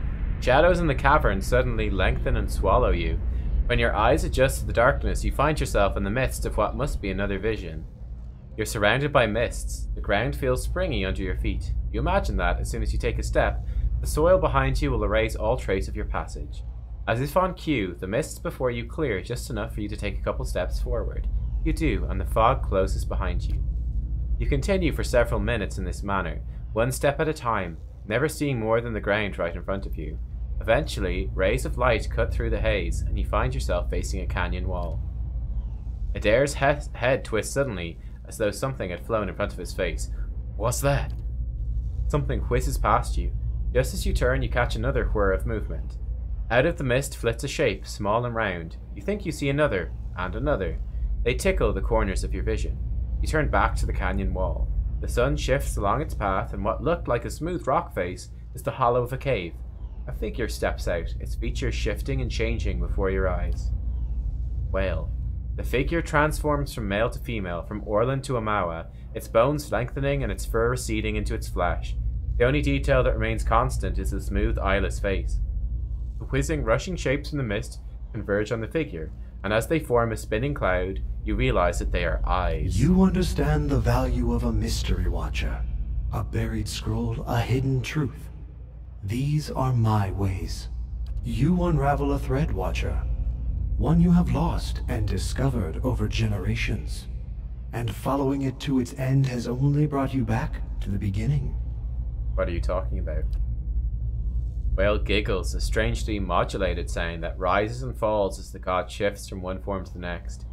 Shadows in the cavern suddenly lengthen and swallow you. When your eyes adjust to the darkness, you find yourself in the midst of what must be another vision. You're surrounded by mists. The ground feels springy under your feet. You imagine that, as soon as you take a step, the soil behind you will erase all trace of your passage. As if on cue, the mists before you clear just enough for you to take a couple steps forward. You do, and the fog closes behind you. You continue for several minutes in this manner, one step at a time, never seeing more than the ground right in front of you. Eventually, rays of light cut through the haze, and you find yourself facing a canyon wall. Adair's head twists suddenly, as though something had flown in front of his face. What's that? Something whizzes past you. Just as you turn, you catch another whir of movement. Out of the mist flits a shape, small and round. You think you see another, and another. They tickle the corners of your vision. You turn back to the canyon wall. The sun shifts along its path, and what looked like a smooth rock face is the hollow of a cave. A figure steps out, its features shifting and changing before your eyes. Whale. The figure transforms from male to female, from Orlan to Amawa, its bones lengthening and its fur receding into its flesh. The only detail that remains constant is the smooth, eyeless face. The whizzing, rushing shapes in the mist converge on the figure, and as they form a spinning cloud, you realize that they are eyes. You understand the value of a mystery watcher, a buried scroll, a hidden truth. These are my ways. You unravel a thread, Watcher, one you have lost and discovered over generations, and following it to its end has only brought you back to the beginning. What are you talking about? Whale giggles, a strangely modulated sound that rises and falls as the god shifts from one form to the next.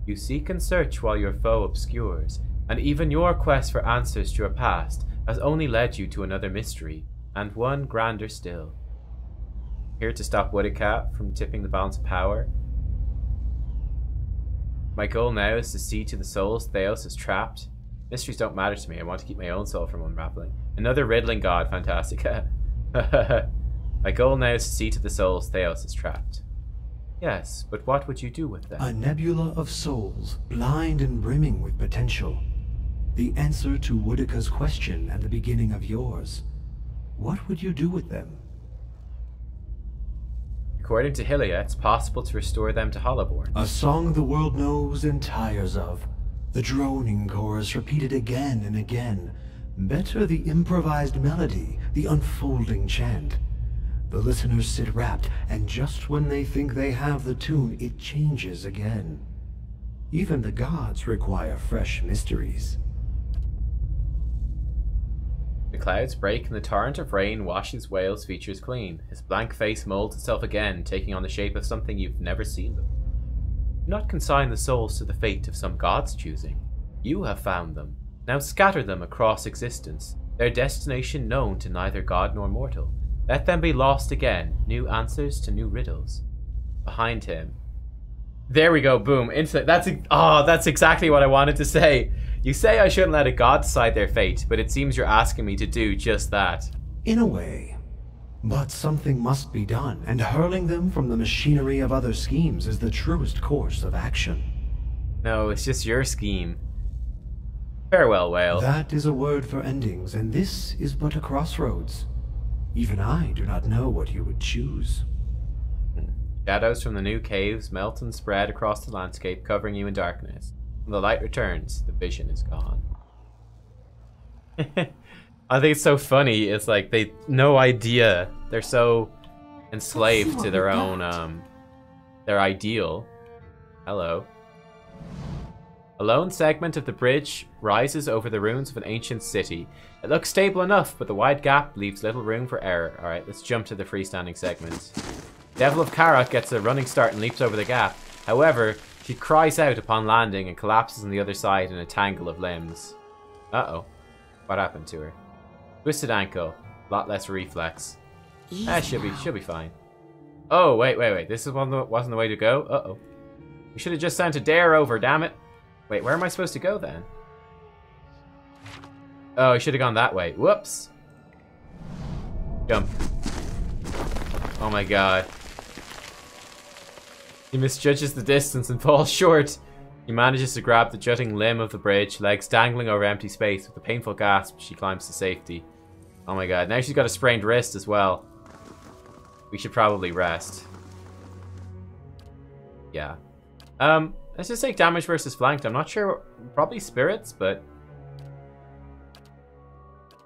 You seek and search while your foe obscures, and even your quest for answers to your past has only led you to another mystery, and one grander still. Here to stop Woodicat from tipping the balance of power. My goal now is to see to the souls Theos is trapped. Mysteries don't matter to me, I want to keep my own soul from unraveling. Another riddling god, Fantastica. My goal now is to see to the souls Theos is trapped. Yes, but what would you do with them? A nebula of souls, blind and brimming with potential. The answer to Woodica's question and the beginning of yours. What would you do with them? The According to Hylia, it's possible to restore them to Hollowborn. A song the world knows and tires of. The droning chorus repeated again and again. Better the improvised melody, the unfolding chant. The listeners sit rapt, and just when they think they have the tune, it changes again. Even the gods require fresh mysteries. The clouds break and the torrent of rain washes Whale's features clean. His blank face molds itself again, taking on the shape of something you've never seen before. Do not consign the souls to the fate of some god's choosing. You have found them. Now scatter them across existence, their destination known to neither god nor mortal. Let them be lost again, new answers to new riddles. Behind him. There we go, boom. That's exactly what I wanted to say. You say I shouldn't let a god decide their fate, but it seems you're asking me to do just that. In a way. But something must be done, and hurling them from the machinery of other schemes is the truest course of action. No, it's just your scheme. Farewell, Whale. That is a word for endings, and this is but a crossroads. Even I do not know what you would choose. Shadows from the new caves melt and spread across the landscape, covering you in darkness. When the light returns, the vision is gone. I think it's so funny. It's like they no idea. They're so enslaved to their own their ideal. Hello. A lone segment of the bridge rises over the ruins of an ancient city. It looks stable enough, but the wide gap leaves little room for error. Alright, let's jump to the freestanding segment. Devil of Karak gets a running start and leaps over the gap. However, she cries out upon landing and collapses on the other side in a tangle of limbs. Uh-oh. What happened to her? Twisted ankle. A lot less reflex. She'll be fine. Oh, wait. This wasn't the way to go? Uh-oh. We should have just sent a dare over, damn it. Wait, where am I supposed to go then? Oh, I should have gone that way. Whoops. Jump. Oh my god. He misjudges the distance and falls short. He manages to grab the jutting limb of the bridge, legs dangling over empty space. With a painful gasp, she climbs to safety. Oh my god, now she's got a sprained wrist as well. We should probably rest. Yeah. Let's just take damage versus flanked. I'm not sure, probably spirits, but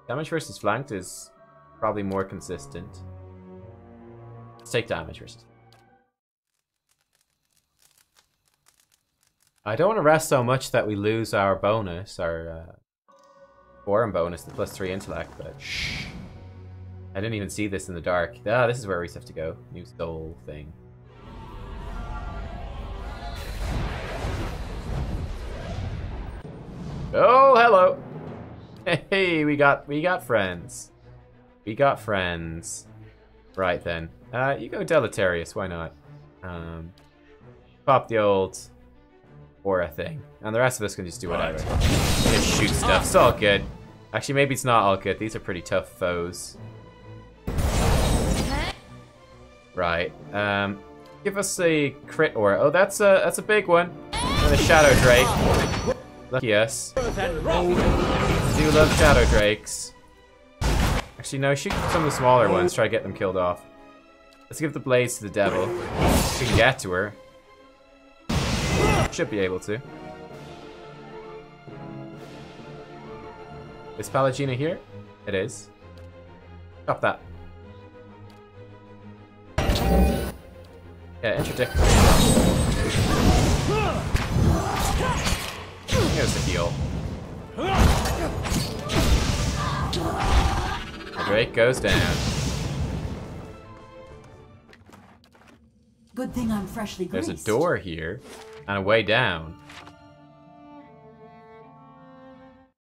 damage versus flanked is probably more consistent. Let's take damage versus. I don't want to rest so much that we lose our bonus, our forum bonus, the +3 intellect, but I didn't even see this in the dark. Ah, this is where we have to go. New soul thing. Oh, hello. Hey, we got friends. We got friends. Right then. You go Deleterious, why not? Pop the old aura thing. And the rest of us can just do whatever. Just shoot stuff. It's all good. Actually, maybe it's not all good. These are pretty tough foes. Right. Give us a crit aura. Oh, that's a big one. And a Shadow Drake. Lucky us. I do love Shadow Drakes. Actually, no, shoot some of the smaller ones. Try to get them killed off. Let's give the blades to the devil. If we can get to her. Should be able to. Is Pallegina here? It is. Stop that. Yeah, interdict. Here's the heal. The Drake goes down. Good thing I'm freshly There's greased. a door here and a way down.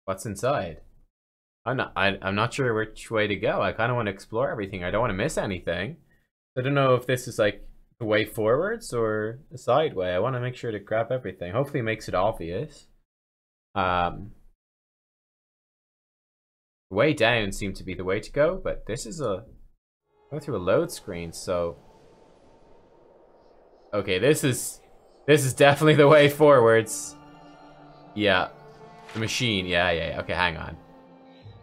What's inside? I'm not sure which way to go. I kind of want to explore everything. I don't want to miss anything. I don't know if this is like the way forwards or the side way. I want to make sure to grab everything. Hopefully it makes it obvious. Way down seemed to be the way to go, but this is go through a load screen, so okay, this is definitely the way forwards. Yeah. The machine, yeah. Okay, hang on.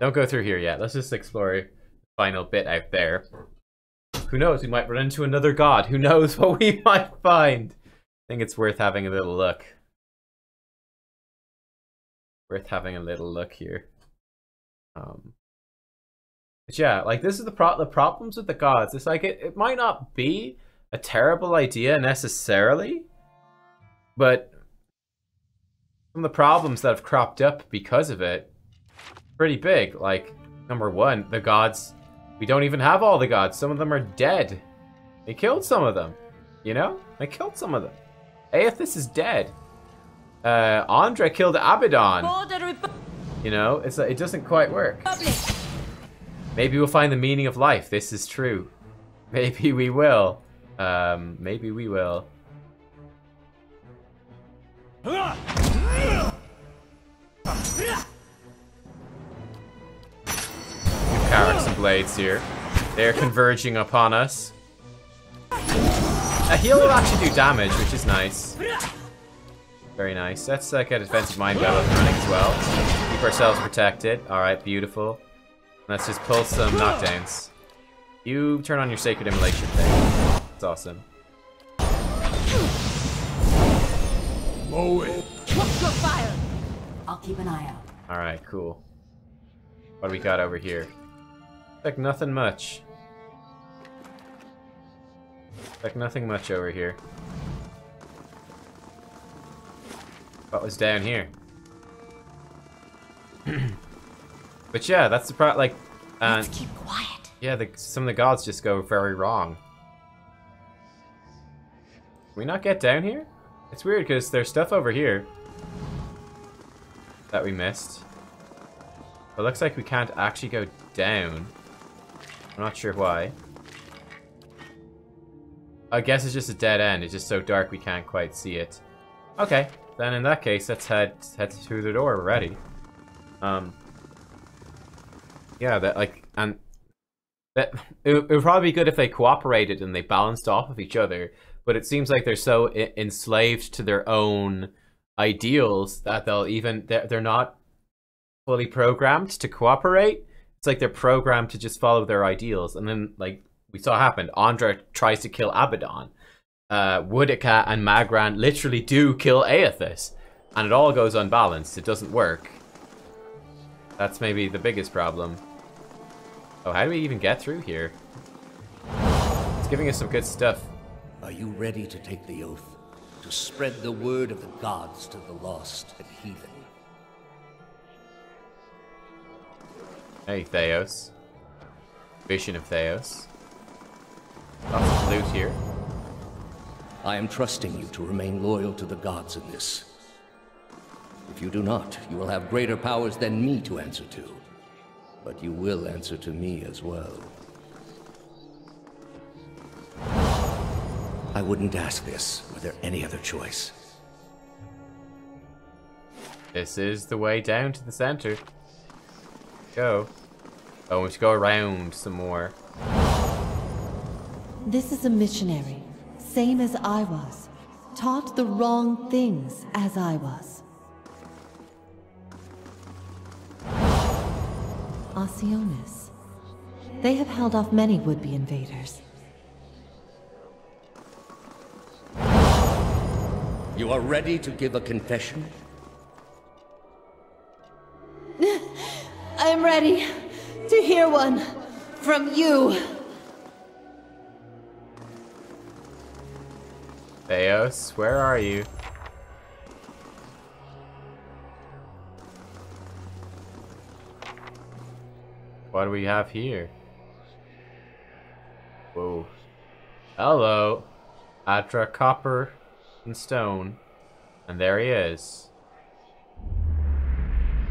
Don't go through here yet. Let's just explore the final bit out there. Who knows? We might run into another god. Who knows what we might find? I think it's worth having a little look. Worth having a little look here. But yeah, like this is the problems with the gods. It's like it might not be a terrible idea necessarily, but some of the problems that have cropped up because of it, pretty big. Like, number one, the gods, we don't even have all the gods. Some of them are dead. They killed some of them, you know? They killed some of them. Aethys is dead. Andre killed Abaddon. You know, it doesn't quite work. Maybe we'll find the meaning of life. This is true. Maybe we will. Maybe we will. Carrots and blades here. They're converging upon us. A heal will actually do damage, which is nice. Very nice. Let's get a defensive mind well up and running as well. Keep ourselves protected. Alright, beautiful. Let's just pull some knockdowns. You turn on your Sacred Immolation thing. That's awesome. Mow it. Watch your fire. I'll keep an eye out. Alright, cool. What do we got over here? Like nothing much. Like nothing much over here. What was down here? But yeah, that's the part. Like, let's keep quiet. Yeah, some of the gods just go very wrong. Can we not get down here? It's weird because there's stuff over here that we missed. But it looks like we can't actually go down. I'm not sure why. I guess it's just a dead end. It's just so dark we can't quite see it. Okay, then in that case, let's head through the door. We're ready. Yeah, it would probably be good if they cooperated and they balanced off of each other. But it seems like they're so enslaved to their own ideals that they're not fully programmed to cooperate. It's like they're programmed to just follow their ideals. And then, like we saw happen, Andra tries to kill Abaddon. Woodica and Magran literally do kill Aethys. And it all goes unbalanced. It doesn't work. That's maybe the biggest problem. Oh, how do we even get through here? It's giving us some good stuff. Are you ready to take the oath? To spread the word of the gods to the lost and heathen? Hey, Theos. Vision of Theos. Lots of loot here. I am trusting you to remain loyal to the gods in this. If you do not, you will have greater powers than me to answer to. But you will answer to me as well. I wouldn't ask this were there any other choice. This is the way down to the center. Go. Oh, we should go around some more. This is a missionary, same as I was. Taught the wrong things as I was. Oceanus. They have held off many would-be invaders. You are ready to give a confession? I am ready to hear one from you. Theos, where are you? What do we have here? Whoa. Hello. Adra, copper and stone. And there he is.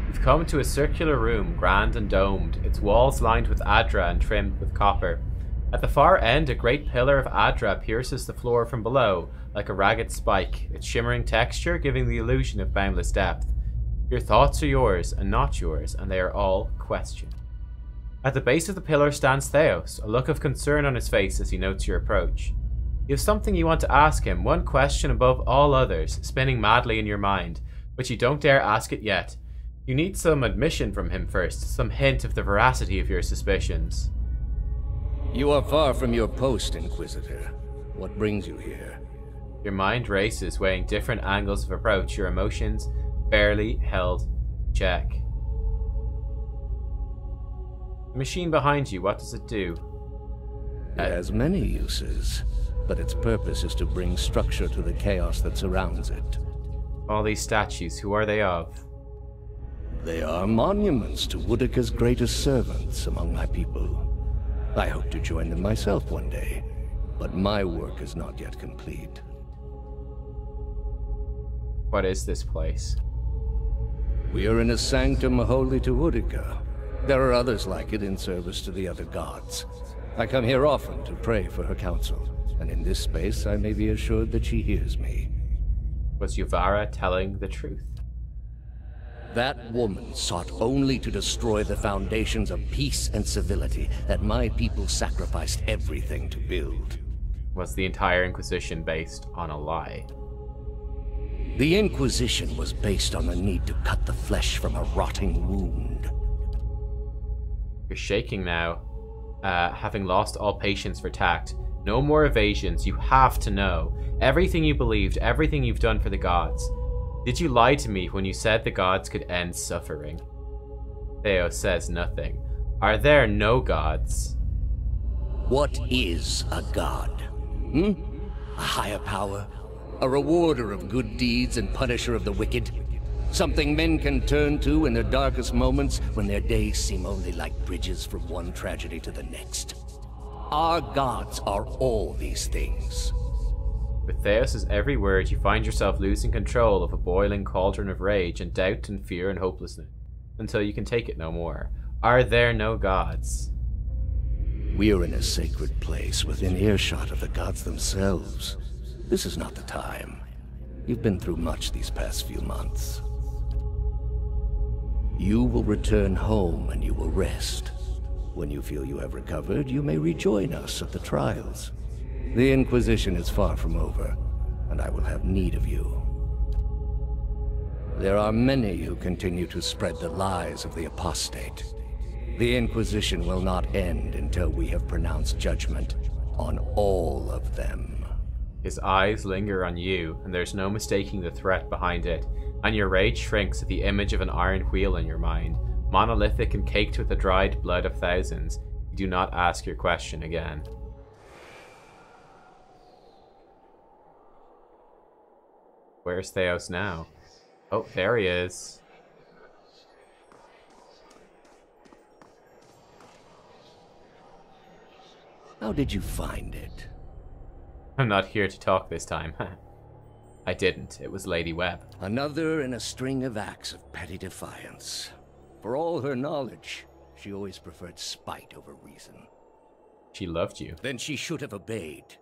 We've come to a circular room, grand and domed, its walls lined with Adra and trimmed with copper. At the far end, a great pillar of Adra pierces the floor from below, like a ragged spike, its shimmering texture giving the illusion of boundless depth. Your thoughts are yours, and not yours, and they are all question. At the base of the pillar stands Theos, a look of concern on his face as he notes your approach. You have something you want to ask him, one question above all others, spinning madly in your mind, but you don't dare ask it yet. You need some admission from him first, some hint of the veracity of your suspicions. You are far from your post, Inquisitor. What brings you here? Your mind races, weighing different angles of approach, your emotions barely held in check. The machine behind you, what does it do? It has many uses, but its purpose is to bring structure to the chaos that surrounds it. All these statues, who are they of? They are monuments to Woodica's greatest servants among my people. I hope to join them myself one day, but my work is not yet complete. What is this place? We are in a sanctum holy to Woodica. There are others like it in service to the other gods. I come here often to pray for her counsel, and in this space I may be assured that she hears me. Was Yuvara telling the truth? That woman sought only to destroy the foundations of peace and civility that my people sacrificed everything to build. Was the entire Inquisition based on a lie? The Inquisition was based on the need to cut the flesh from a rotting wound. You're shaking now, having lost all patience for tact. No more evasions, you have to know. Everything you believed, everything you've done for the gods. Did you lie to me when you said the gods could end suffering? Theo says nothing. Are there no gods? What is a god? A higher power? A rewarder of good deeds and punisher of the wicked? Something men can turn to in their darkest moments when their days seem only like bridges from one tragedy to the next. Our gods are all these things. With Theos' every word, you find yourself losing control of a boiling cauldron of rage and doubt and fear and hopelessness, until you can take it no more. Are there no gods? We are in a sacred place within earshot of the gods themselves. This is not the time. You've been through much these past few months. You will return home and you will rest. When you feel you have recovered, you may rejoin us at the trials. The Inquisition is far from over, and I will have need of you. There are many who continue to spread the lies of the apostate. The Inquisition will not end until we have pronounced judgment on all of them. His eyes linger on you, and there's no mistaking the threat behind it, and your rage shrinks at the image of an iron wheel in your mind, monolithic and caked with the dried blood of thousands. You do not ask your question again. Where's Theos now? Oh, there he is. How did you find it? I'm not here to talk this time. I didn't. It was Lady Webb. Another in a string of acts of petty defiance. For all her knowledge, she always preferred spite over reason. She loved you. Then she should have obeyed.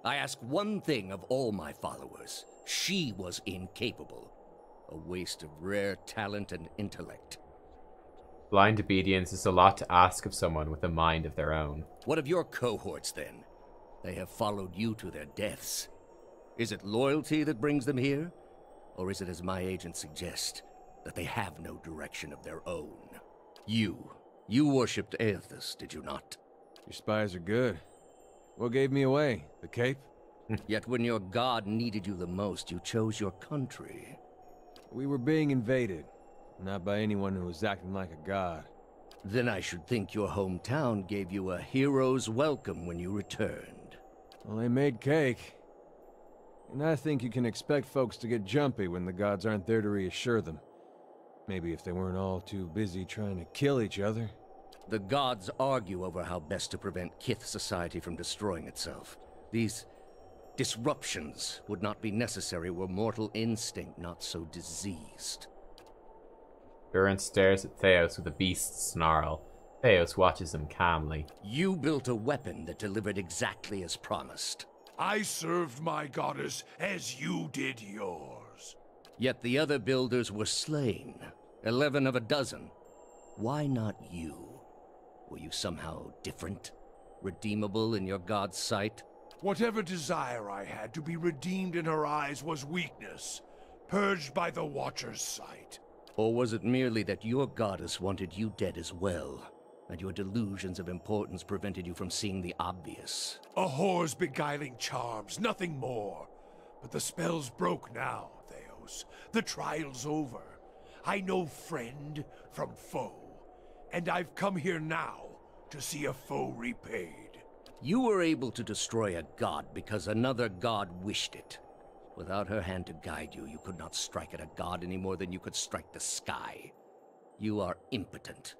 I ask one thing of all my followers. She was incapable. A waste of rare talent and intellect. Blind obedience is a lot to ask of someone with a mind of their own. What of your cohorts, then? They have followed you to their deaths. Is it loyalty that brings them here? Or is it, as my agents suggest, that they have no direction of their own? You worshipped Aethys, did you not? Your spies are good. What gave me away? The cape? Yet when your god needed you the most, you chose your country. We were being invaded. Not by anyone who was acting like a god. Then I should think your hometown gave you a hero's welcome when you returned. Well, they made cake. And I think you can expect folks to get jumpy when the gods aren't there to reassure them. Maybe if they weren't all too busy trying to kill each other. The gods argue over how best to prevent Kith society from destroying itself. These disruptions would not be necessary were mortal instinct not so diseased. Durin stares at Theos with a beast's snarl. Theos watches him calmly. You built a weapon that delivered exactly as promised. I served my goddess as you did yours. Yet the other builders were slain. 11 of a dozen. Why not you? Were you somehow different? Redeemable in your god's sight? Whatever desire I had to be redeemed in her eyes was weakness, purged by the Watcher's sight. Or was it merely that your goddess wanted you dead as well? and your delusions of importance prevented you from seeing the obvious. A whore's beguiling charms, nothing more. But the spell's broke now, Theos. The trial's over. I know friend from foe, and I've come here now to see a foe repaid. You were able to destroy a god because another god wished it. Without her hand to guide you, you could not strike at a god any more than you could strike the sky. You are impotent,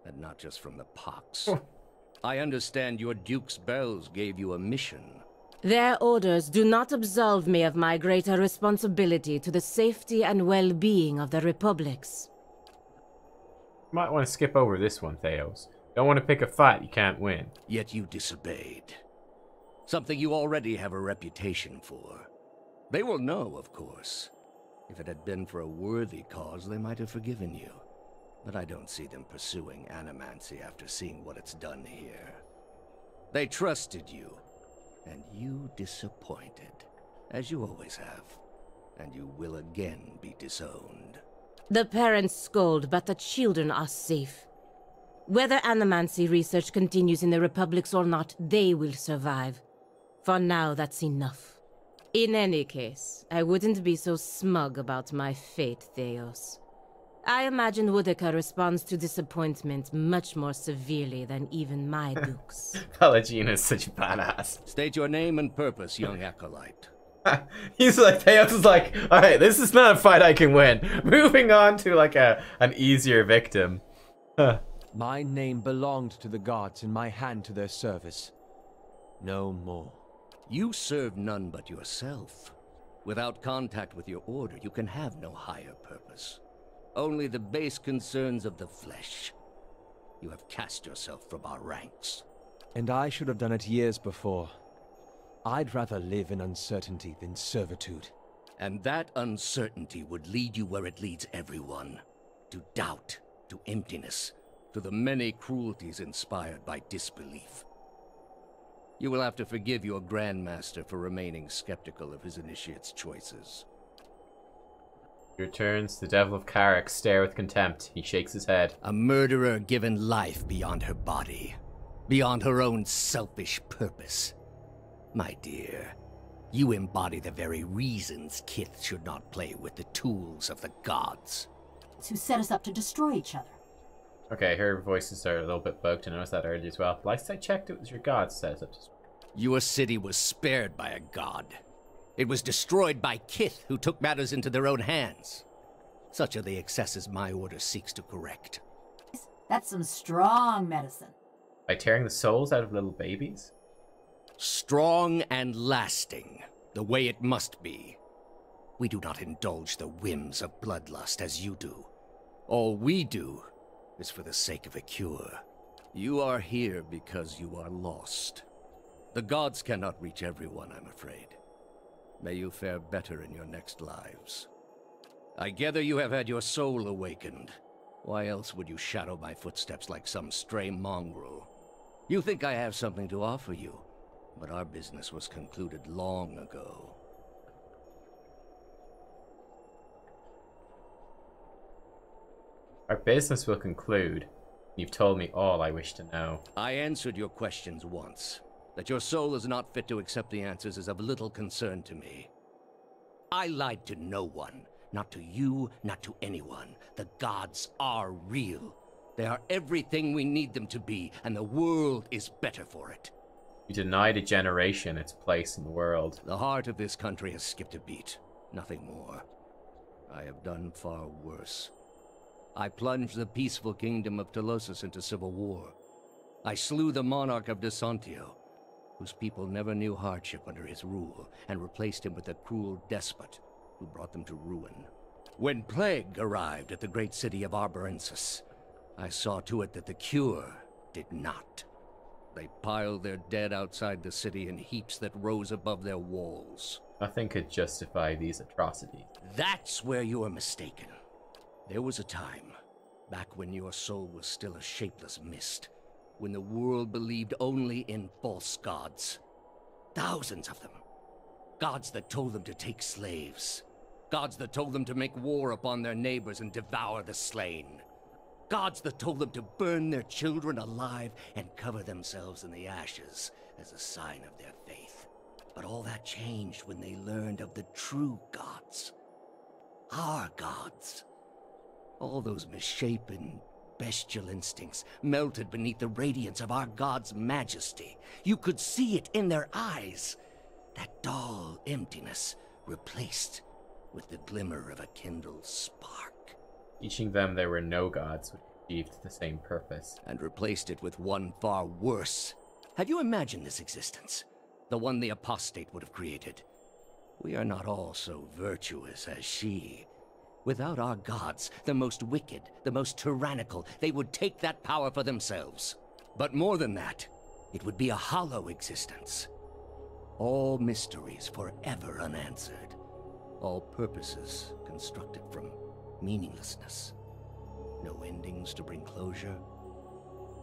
and not just from the pox. I understand your Duke's bells gave you a mission. Their orders do not absolve me of my greater responsibility to the safety and well-being of the Republics. You might want to skip over this one, Theos. Don't want to pick a fight you can't win. Yet you disobeyed. Something you already have a reputation for. They will know, of course. If it had been for a worthy cause, they might have forgiven you. But I don't see them pursuing animancy after seeing what it's done here. They trusted you, and you disappointed, as you always have. And you will again be disowned. The parents scold, but the children are safe. Whether animancy research continues in the Republics or not, they will survive. For now, that's enough. In any case, I wouldn't be so smug about my fate, Theos. I imagine Woodica responds to disappointment much more severely than even my dukes. Pallegina is such a badass. State your name and purpose, young acolyte. He's like, Theos is like, alright, this is not a fight I can win. Moving on to like an easier victim. My name belonged to the gods and my hand to their service. No more. You serve none but yourself. Without contact with your order, you can have no higher purpose. Only the base concerns of the flesh. You have cast yourself from our ranks. And I should have done it years before. I'd rather live in uncertainty than servitude. And that uncertainty would lead you where it leads everyone. To doubt, to emptiness, to the many cruelties inspired by disbelief. You will have to forgive your Grandmaster for remaining skeptical of his initiate's choices. He returns. The Devil of Carrick stare with contempt. He shakes his head. A murderer given life beyond her body. Beyond her own selfish purpose. My dear, you embody the very reasons Kith should not play with the tools of the gods. Who set us up to destroy each other. Okay, her voices are a little bit bugged. I noticed that earlier as well. Last I checked, it was your god says it. Your city was spared by a god. It was destroyed by Kith, who took matters into their own hands. Such are the excesses my order seeks to correct. That's some strong medicine. By tearing the souls out of little babies? Strong and lasting, the way it must be. We do not indulge the whims of bloodlust as you do. All we do is for the sake of a cure. You are here because you are lost. The gods cannot reach everyone, I'm afraid. May you fare better in your next lives. I gather you have had your soul awakened. Why else would you shadow my footsteps like some stray mongrel? You think I have something to offer you, but our business was concluded long ago. Our business will conclude. You've told me all I wish to know. I answered your questions once. That your soul is not fit to accept the answers is of little concern to me. I lied to no one. Not to you, not to anyone. The gods are real. They are everything we need them to be, and the world is better for it. You denied a generation its place in the world. The heart of this country has skipped a beat. Nothing more. I have done far worse. I plunged the peaceful kingdom of Telosus into civil war. I slew the monarch of Desantio, whose people never knew hardship under his rule, and replaced him with a cruel despot who brought them to ruin. When plague arrived at the great city of Arborensis, I saw to it that the cure did not. They piled their dead outside the city in heaps that rose above their walls. Nothing could justify these atrocities. That's where you are mistaken. There was a time, back when your soul was still a shapeless mist, when the world believed only in false gods. Thousands of them. Gods that told them to take slaves. Gods that told them to make war upon their neighbors and devour the slain. Gods that told them to burn their children alive and cover themselves in the ashes as a sign of their faith. But all that changed when they learned of the true gods. Our gods. All those misshapen, bestial instincts melted beneath the radiance of our god's majesty. You could see it in their eyes. That dull emptiness replaced with the glimmer of a kindled spark. Teaching them there were no gods which achieved the same purpose. And replaced it with one far worse. Have you imagined this existence? The one the apostate would have created. We are not all so virtuous as she. Without our gods, the most wicked, the most tyrannical, they would take that power for themselves. But more than that, it would be a hollow existence. All mysteries forever unanswered. All purposes constructed from meaninglessness. No endings to bring closure.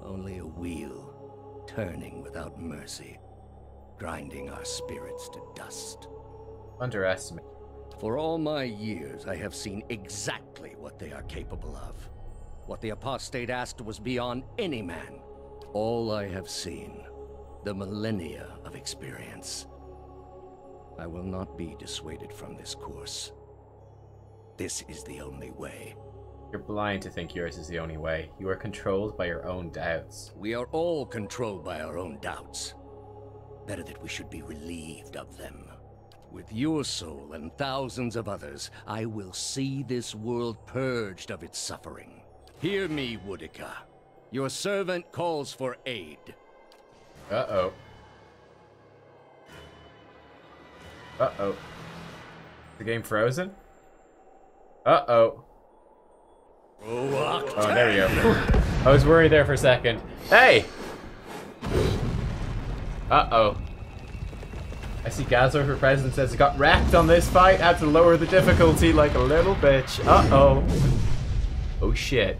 Only a wheel, turning without mercy, grinding our spirits to dust. Underestimate. For all my years, I have seen exactly what they are capable of. What the apostate asked was beyond any man. All I have seen, the millennia of experience. I will not be dissuaded from this course. This is the only way. You're blind to think yours is the only way. You are controlled by your own doubts. We are all controlled by our own doubts. Better that we should be relieved of them. With your soul and thousands of others, I will see this world purged of its suffering. Hear me, Woodica. Your servant calls for aid. Uh-oh. Uh-oh. The game frozen? Uh-oh. Oh, there we go. I was worried there for a second. Hey! Uh-oh. I see Gazor for president says it got wrecked on this fight. Had to lower the difficulty like a little bitch. Uh-oh. Oh, shit.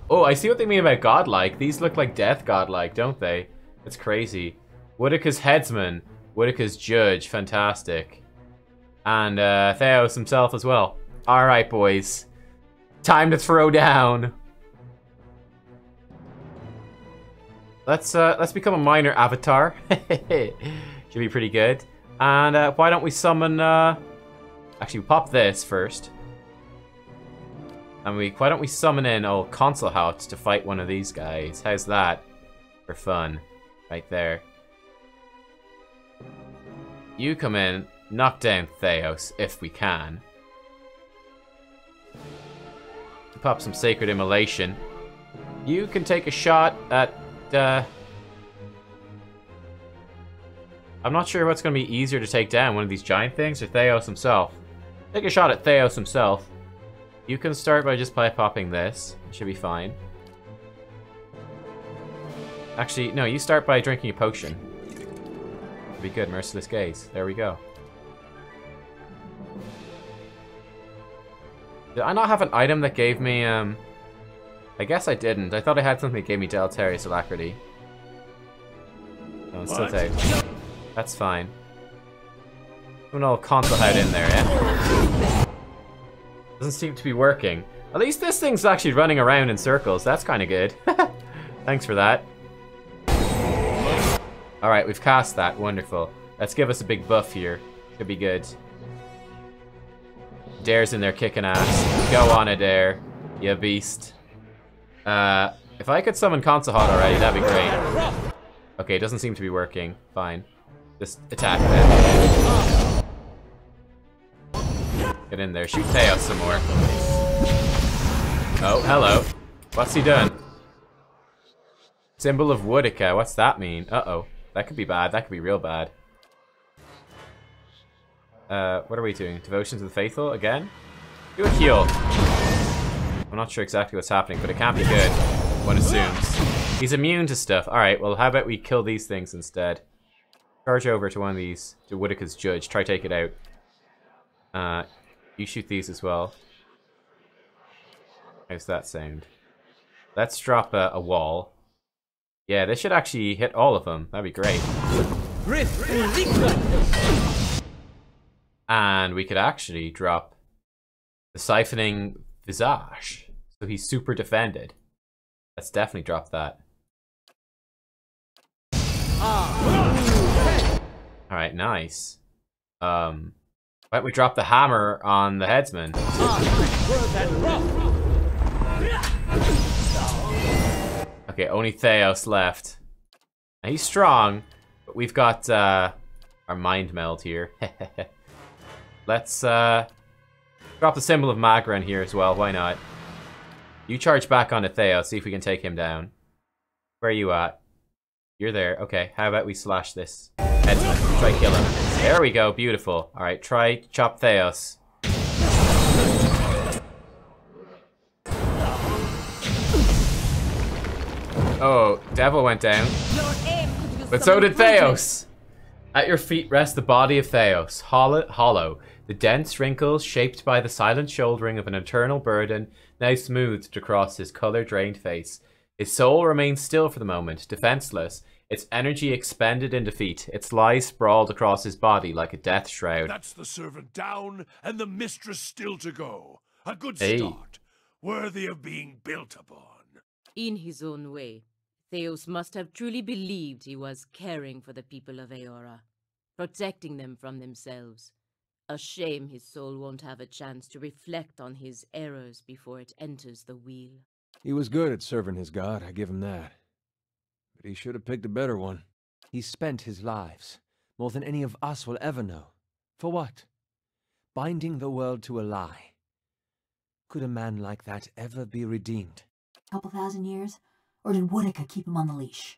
Oh, I see what they mean about godlike. These look like death godlike, don't they? It's crazy. Woodica's headsman. Woodica's judge. Fantastic. And Theos himself as well. Alright, boys. Time to throw down. Let's become a minor avatar. Should be pretty good. And why don't we summon actually we pop this first. And why don't we summon in old Consulhout to fight one of these guys? How's that? For fun. Right there. You come in, knock down Theos if we can. Pop some Sacred Immolation. You can take a shot at, I'm not sure what's going to be easier to take down, one of these giant things or Theos himself. Take a shot at Theos himself. You can start by just popping this. It should be fine. Actually, no, you start by drinking a potion. It'll be good, Merciless Gaze. There we go. Did I not have an item that gave me, I guess I didn't. I thought I had something that gave me Deleterious Alacrity. No, it's still tape. That's fine. Put an old Consulhout in there, yeah? Doesn't seem to be working. At least this thing's actually running around in circles. That's kind of good. Thanks for that. Alright, we've cast that. Wonderful. Let's give us a big buff here. Could be good. Dare's in there kicking ass. Go on, Adair. You beast. If I could summon Consulhout already, that'd be great. Okay, it doesn't seem to be working. Fine. Just attack then. Get in there. Shoot Theos some more. Oh, hello. What's he done? Symbol of Woodica. What's that mean? Uh-oh. That could be bad. That could be real bad. What are we doing? Devotion to the Faithful again? Do a heal. I'm not sure exactly what's happening, but it can't be good. One assumes. He's immune to stuff. Alright, well, how about we kill these things instead? Charge over to one of these, to Woodica's judge. Try take it out. You shoot these as well. How's that sound? Let's drop a wall. Yeah, this should actually hit all of them. That'd be great. And we could actually drop the Siphoning Visage. So he's super defended. Let's definitely drop that. Alright, nice. Why don't we drop the hammer on the headsman? Okay, only Theos left. Now, he's strong, but we've got our mind meld here. Let's drop the symbol of Magra in here as well, why not? You charge back onto Theos, see if we can take him down. Where are you at? You're there, okay. How about we slash this headsman? Try kill him. There we go, beautiful. Alright, try chop Theos. Oh, Devil went down. But so did Theos! At your feet rests the body of Theos, hollow, the dense wrinkles shaped by the silent shouldering of an eternal burden now smoothed across his color-drained face. His soul remains still for the moment, defenseless, its energy expended in defeat, its lies sprawled across his body like a death shroud. That's the servant down, and the mistress still to go. A good start, worthy of being built upon. In his own way, Theos must have truly believed he was caring for the people of Eora, protecting them from themselves. A shame his soul won't have a chance to reflect on his errors before it enters the wheel. He was good at serving his god, I give him that. But he should have picked a better one. He spent his lives, more than any of us will ever know. For what? Binding the world to a lie. Could a man like that ever be redeemed? Couple thousand years? Or did Woodica keep him on the leash?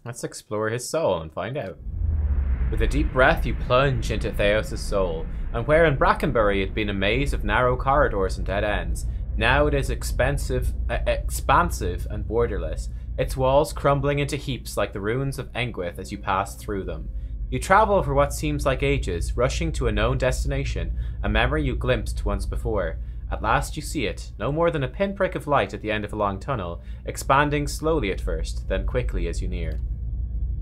Let's explore his soul and find out. With a deep breath, you plunge into Theos' soul, and where in Brackenbury it had been a maze of narrow corridors and dead ends, now it is expansive and borderless, its walls crumbling into heaps like the ruins of Engwyth as you pass through them. You travel for what seems like ages, rushing to a known destination, a memory you glimpsed once before. At last you see it, no more than a pinprick of light at the end of a long tunnel, expanding slowly at first, then quickly as you near.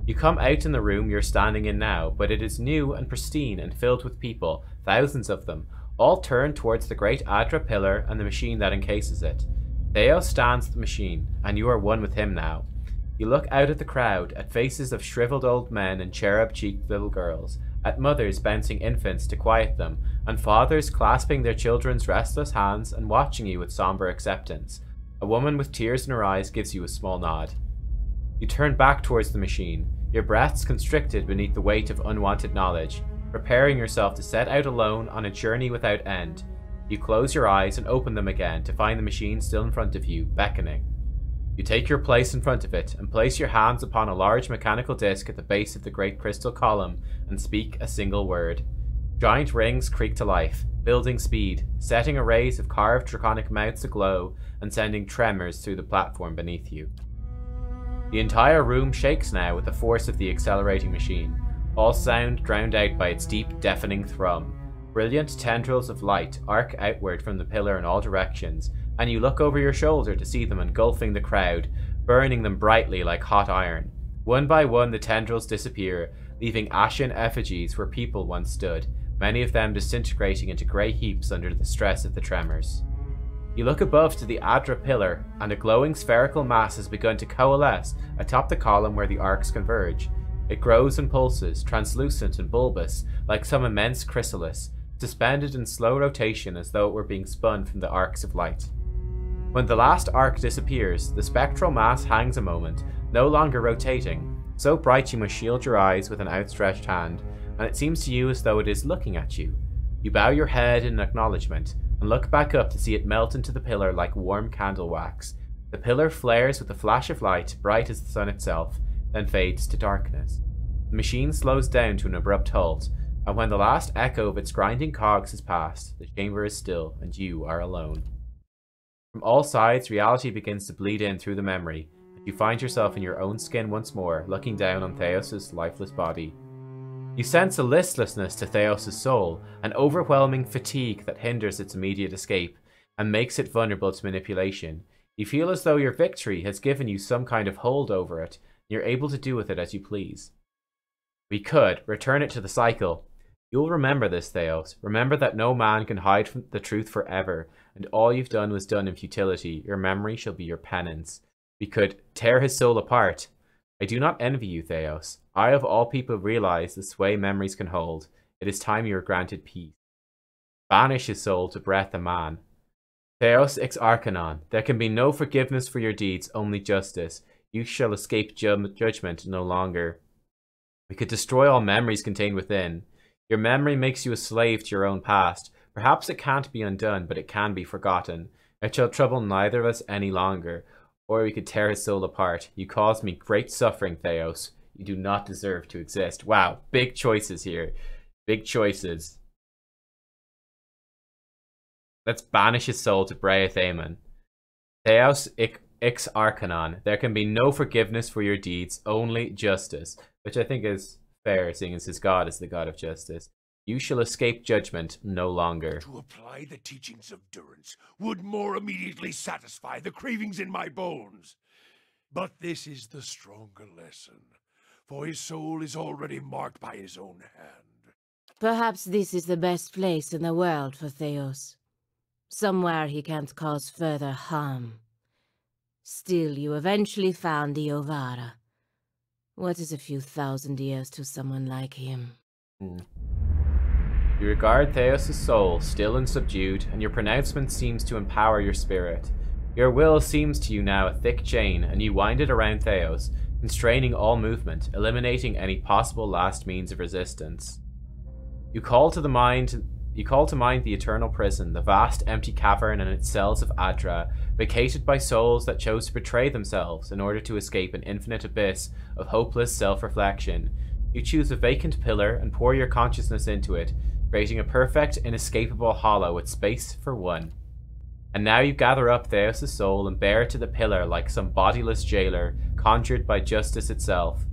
You come out in the room you're standing in now, but it is new and pristine and filled with people, thousands of them, all turned towards the great Adra pillar and the machine that encases it. Theos stands at the machine, and you are one with him now. You look out at the crowd, at faces of shriveled old men and cherub-cheeked little girls, at mothers bouncing infants to quiet them, and fathers clasping their children's restless hands and watching you with somber acceptance. A woman with tears in her eyes gives you a small nod. You turn back towards the machine, your breaths constricted beneath the weight of unwanted knowledge, preparing yourself to set out alone on a journey without end. You close your eyes and open them again to find the machine still in front of you, beckoning. You take your place in front of it and place your hands upon a large mechanical disc at the base of the great crystal column and speak a single word. Giant rings creak to life, building speed, setting arrays of carved draconic mouths aglow and sending tremors through the platform beneath you. The entire room shakes now with the force of the accelerating machine, all sound drowned out by its deep, deafening thrum. Brilliant tendrils of light arc outward from the pillar in all directions, and you look over your shoulder to see them engulfing the crowd, burning them brightly like hot iron. One by one the tendrils disappear, leaving ashen effigies where people once stood, many of them disintegrating into grey heaps under the stress of the tremors. You look above to the Adra pillar, and a glowing spherical mass has begun to coalesce atop the column where the arcs converge. It grows and pulses, translucent and bulbous, like some immense chrysalis, suspended in slow rotation as though it were being spun from the arcs of light. When the last arc disappears, the spectral mass hangs a moment, no longer rotating, so bright you must shield your eyes with an outstretched hand, and it seems to you as though it is looking at you. You bow your head in acknowledgement, and look back up to see it melt into the pillar like warm candle wax. The pillar flares with a flash of light, bright as the sun itself, then fades to darkness. The machine slows down to an abrupt halt, and when the last echo of its grinding cogs has passed, the chamber is still, and you are alone. From all sides, reality begins to bleed in through the memory, and you find yourself in your own skin once more, looking down on Theos' lifeless body. You sense a listlessness to Theos' soul, an overwhelming fatigue that hinders its immediate escape, and makes it vulnerable to manipulation. You feel as though your victory has given you some kind of hold over it, and you're able to do with it as you please. We could return it to the cycle, You'll remember this, Theos. Remember that no man can hide from the truth forever, and all you've done was done in futility. Your memory shall be your penance. We could tear his soul apart. I do not envy you, Theos. I of all people realize the sway memories can hold. It is time you were granted peace. Banish his soul to breath a man. Theos ex Arcanon. There can be no forgiveness for your deeds, only justice. You shall escape judgment no longer. We could destroy all memories contained within. Your memory makes you a slave to your own past. Perhaps it can't be undone, but it can be forgotten. It shall trouble neither of us any longer. Or we could tear his soul apart. You caused me great suffering, Theos. You do not deserve to exist. Wow, big choices here. Big choices. Let's banish his soul to Brea Thaman. Theos ix Arcanon. There can be no forgiveness for your deeds, only justice. Which I think is fair, seeing as his god is the god of justice. You shall escape judgment no longer. To apply the teachings of Durance would more immediately satisfy the cravings in my bones. But this is the stronger lesson, for his soul is already marked by his own hand. Perhaps this is the best place in the world for Theos. Somewhere he can't cause further harm. Still, you eventually found the Ovara. What is a few thousand years to someone like him? You regard Theos' soul, still and subdued, and your pronouncement seems to empower your spirit. Your will seems to you now a thick chain, and you wind it around Theos, constraining all movement, eliminating any possible last means of resistance. You call to mind the eternal prison, the vast empty cavern and its cells of Adra, vacated by souls that chose to betray themselves in order to escape an infinite abyss of hopeless self-reflection. You choose a vacant pillar and pour your consciousness into it, creating a perfect, inescapable hollow with space for one. And now you gather up Theos' soul and bear it to the pillar like some bodiless jailer, conjured by justice itself.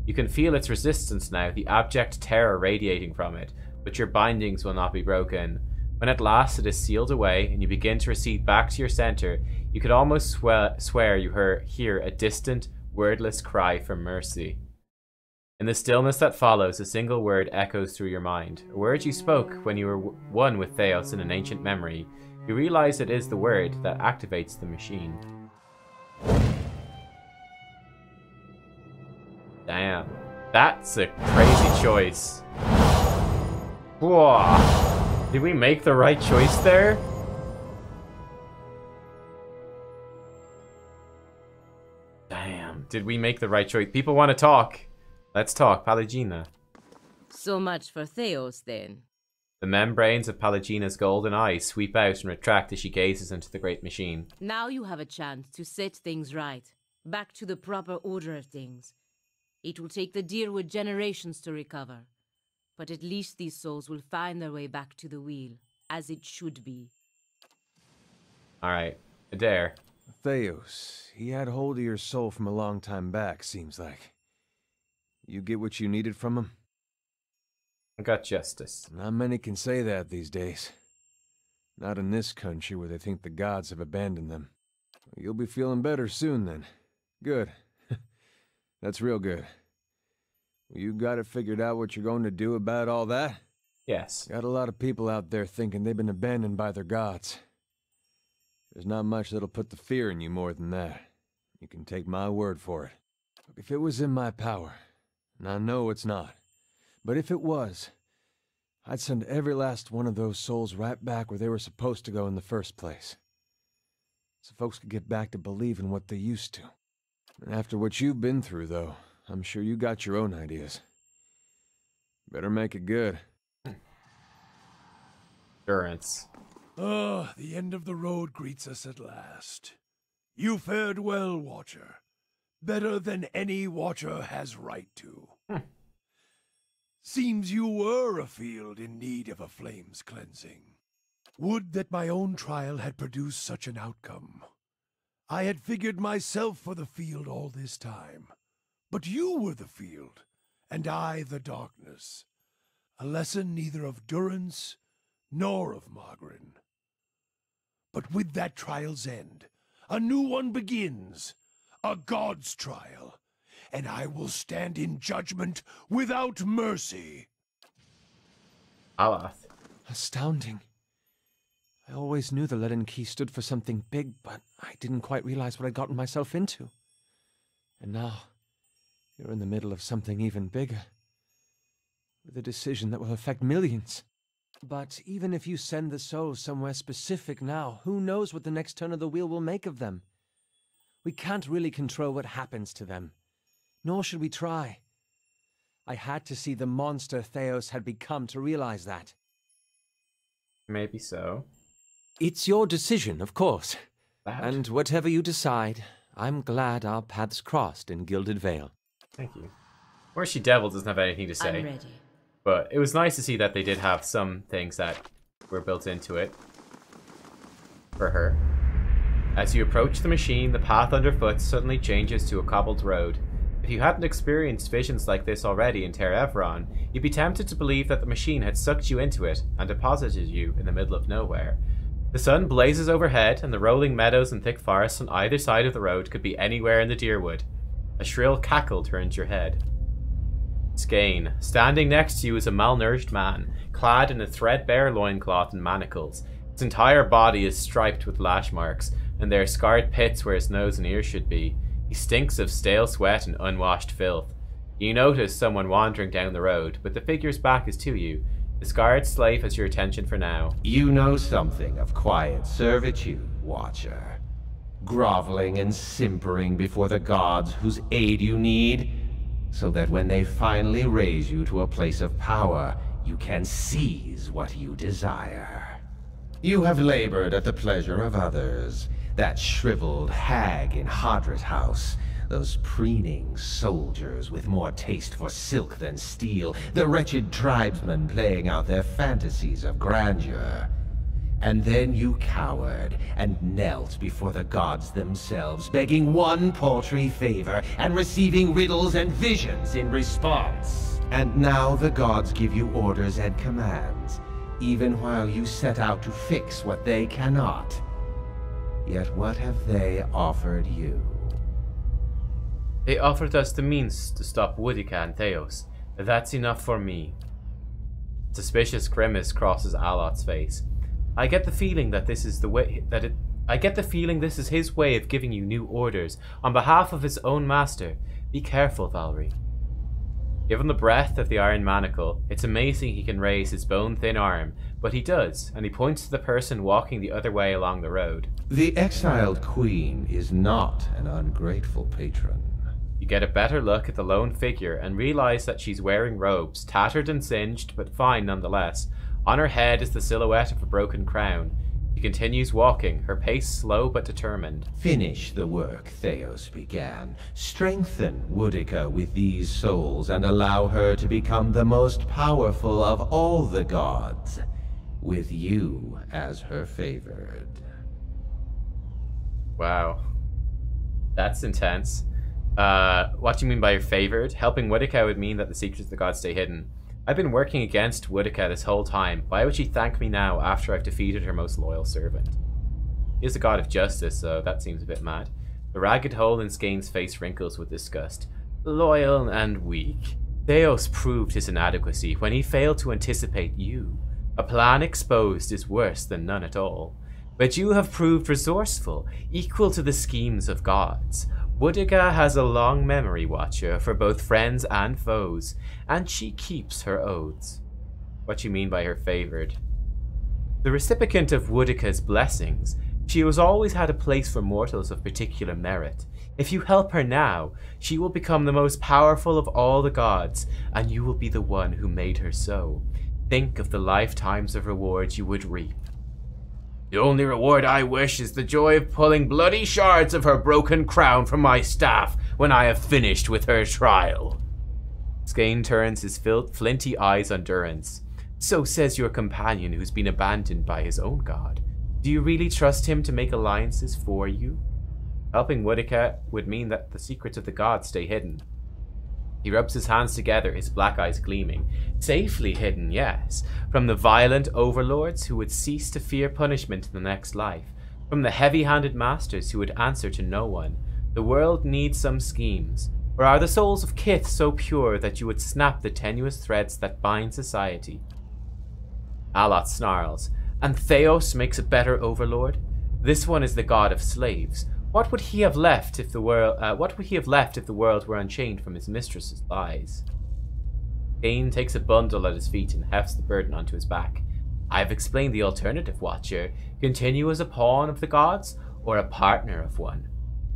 You can feel its resistance now, the abject terror radiating from it, but your bindings will not be broken. When at last it is sealed away and you begin to recede back to your center, you could almost swear you hear a distant, wordless cry for mercy. In the stillness that follows, a single word echoes through your mind. A word you spoke when you were one with Theos in an ancient memory. You realize it is the word that activates the machine. Damn. That's a crazy choice. Whoa. Did we make the right choice there? Damn. Did we make the right choice? People want to talk. Let's talk, Pallegina. So much for Theos, then. The membranes of Pallegina's golden eyes sweep out and retract as she gazes into the great machine. Now you have a chance to set things right, back to the proper order of things. It will take the Deerwood generations to recover, but at least these souls will find their way back to the wheel, as it should be. Alright, Adair. Theos, he had hold of your soul from a long time back, seems like. You get what you needed from him? I got justice. Not many can say that these days. Not in this country where they think the gods have abandoned them. You'll be feeling better soon then. Good. That's real good. You got it figured out what you're going to do about all that? Yes. Got a lot of people out there thinking they've been abandoned by their gods. There's not much that'll put the fear in you more than that. You can take my word for it. If it was in my power, and I know it's not, but if it was, I'd send every last one of those souls right back where they were supposed to go in the first place. So folks could get back to believing what they used to. And after what you've been through, though, I'm sure you got your own ideas. Better make it good. Durance. Ah, the end of the road greets us at last. You fared well, Watcher. Better than any Watcher has right to. Seems you were a field in need of a flame's cleansing. Would that my own trial had produced such an outcome. I had figured myself for the field all this time. But you were the field, and I the darkness. A lesson neither of Durance nor of Margarin. But with that trial's end, a new one begins. A god's trial. And I will stand in judgment without mercy. Alath. Astounding. I always knew the leaden key stood for something big, but I didn't quite realize what I'd gotten myself into. And now, you're in the middle of something even bigger. With a decision that will affect millions. But even if you send the souls somewhere specific now, who knows what the next turn of the wheel will make of them? We can't really control what happens to them. Nor should we try. I had to see the monster Theos had become to realize that. Maybe so. It's your decision, of course. That. And whatever you decide, I'm glad our paths crossed in Gilded Vale. Thank you. Mercy Devil doesn't have anything to say. I'm ready. But it was nice to see that they did have some things that were built into it for her. As you approach the machine, the path underfoot suddenly changes to a cobbled road. If you hadn't experienced visions like this already in Ter Evron, you'd be tempted to believe that the machine had sucked you into it and deposited you in the middle of nowhere. The sun blazes overhead, and the rolling meadows and thick forests on either side of the road could be anywhere in the Deerwood. A shrill cackle turns your head. Skane, standing next to you is a malnourished man, clad in a threadbare loincloth and manacles. His entire body is striped with lash marks, and there are scarred pits where his nose and ears should be. He stinks of stale sweat and unwashed filth. You notice someone wandering down the road, but the figure's back is to you. The scarred slave has your attention for now. You know something of quiet servitude, Watcher. Groveling and simpering before the gods whose aid you need, so that when they finally raise you to a place of power, you can seize what you desire. You have labored at the pleasure of others. That shriveled hag in Hadrit House, those preening soldiers with more taste for silk than steel, the wretched tribesmen playing out their fantasies of grandeur. And then you cowered and knelt before the gods themselves, begging one paltry favor and receiving riddles and visions in response. And now the gods give you orders and commands, even while you set out to fix what they cannot. Yet what have they offered you? They offered us the means to stop Woodica and Theos. That's enough for me. A suspicious grimace crosses Alot's face. I get the feeling that this is this is his way of giving you new orders on behalf of his own master. Be careful, Valerie. Given the breadth of the iron manacle, it's amazing he can raise his bone-thin arm, but he does, and he points to the person walking the other way along the road. The exiled queen is not an ungrateful patron. You get a better look at the lone figure and realize that she's wearing robes, tattered and singed, but fine nonetheless. On her head is the silhouette of a broken crown. She continues walking, her pace slow but determined. Finish the work Theos began. Strengthen Woodica with these souls and allow her to become the most powerful of all the gods, with you as her favored. Wow. That's intense. What do you mean by your favored? Helping Woodica would mean that the secrets of the gods stay hidden. I've been working against Woodica this whole time. Why would she thank me now after I've defeated her most loyal servant? He is the god of justice, so that seems a bit mad. The ragged hole in Skane's face wrinkles with disgust. Loyal and weak. Theos proved his inadequacy when he failed to anticipate you. A plan exposed is worse than none at all. But you have proved resourceful, equal to the schemes of gods. Woodica has a long memory, Watcher, for both friends and foes, and she keeps her oaths. What you mean by her favored? The recipient of Woodica's blessings, she has always had a place for mortals of particular merit. If you help her now, she will become the most powerful of all the gods, and you will be the one who made her so. Think of the lifetimes of rewards you would reap. The only reward I wish is the joy of pulling bloody shards of her broken crown from my staff when I have finished with her trial. Skane turns his flinty eyes on Durrance. So says your companion who's been abandoned by his own god. Do you really trust him to make alliances for you? Helping Woodica would mean that the secrets of the gods stay hidden. He rubs his hands together, his black eyes gleaming. Safely hidden, yes. From the violent overlords who would cease to fear punishment in the next life. From the heavy-handed masters who would answer to no one. The world needs some schemes. Or are the souls of Kith so pure that you would snap the tenuous threads that bind society? Alot snarls. And Theos makes a better overlord? This one is the god of slaves. What would he have left if the world? Were unchained from his mistress's lies? Cain takes a bundle at his feet and hefts the burden onto his back. I have explained the alternative, Watcher. Continue as a pawn of the gods, or a partner of one.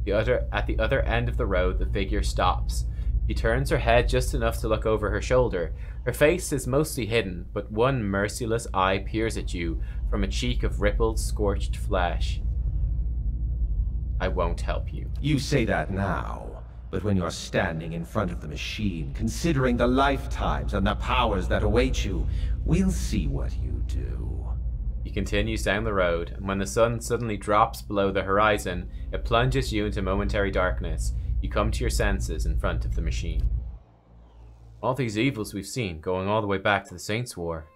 At the other end of the road, the figure stops. She turns her head just enough to look over her shoulder. Her face is mostly hidden, but one merciless eye peers at you from a cheek of rippled, scorched flesh. I won't help you. You say that now, but when you're standing in front of the machine, considering the lifetimes and the powers that await you, we'll see what you do. He continues down the road, and when the sun suddenly drops below the horizon, it plunges you into momentary darkness. You come to your senses in front of the machine. All these evils we've seen, going all the way back to the Saints' War.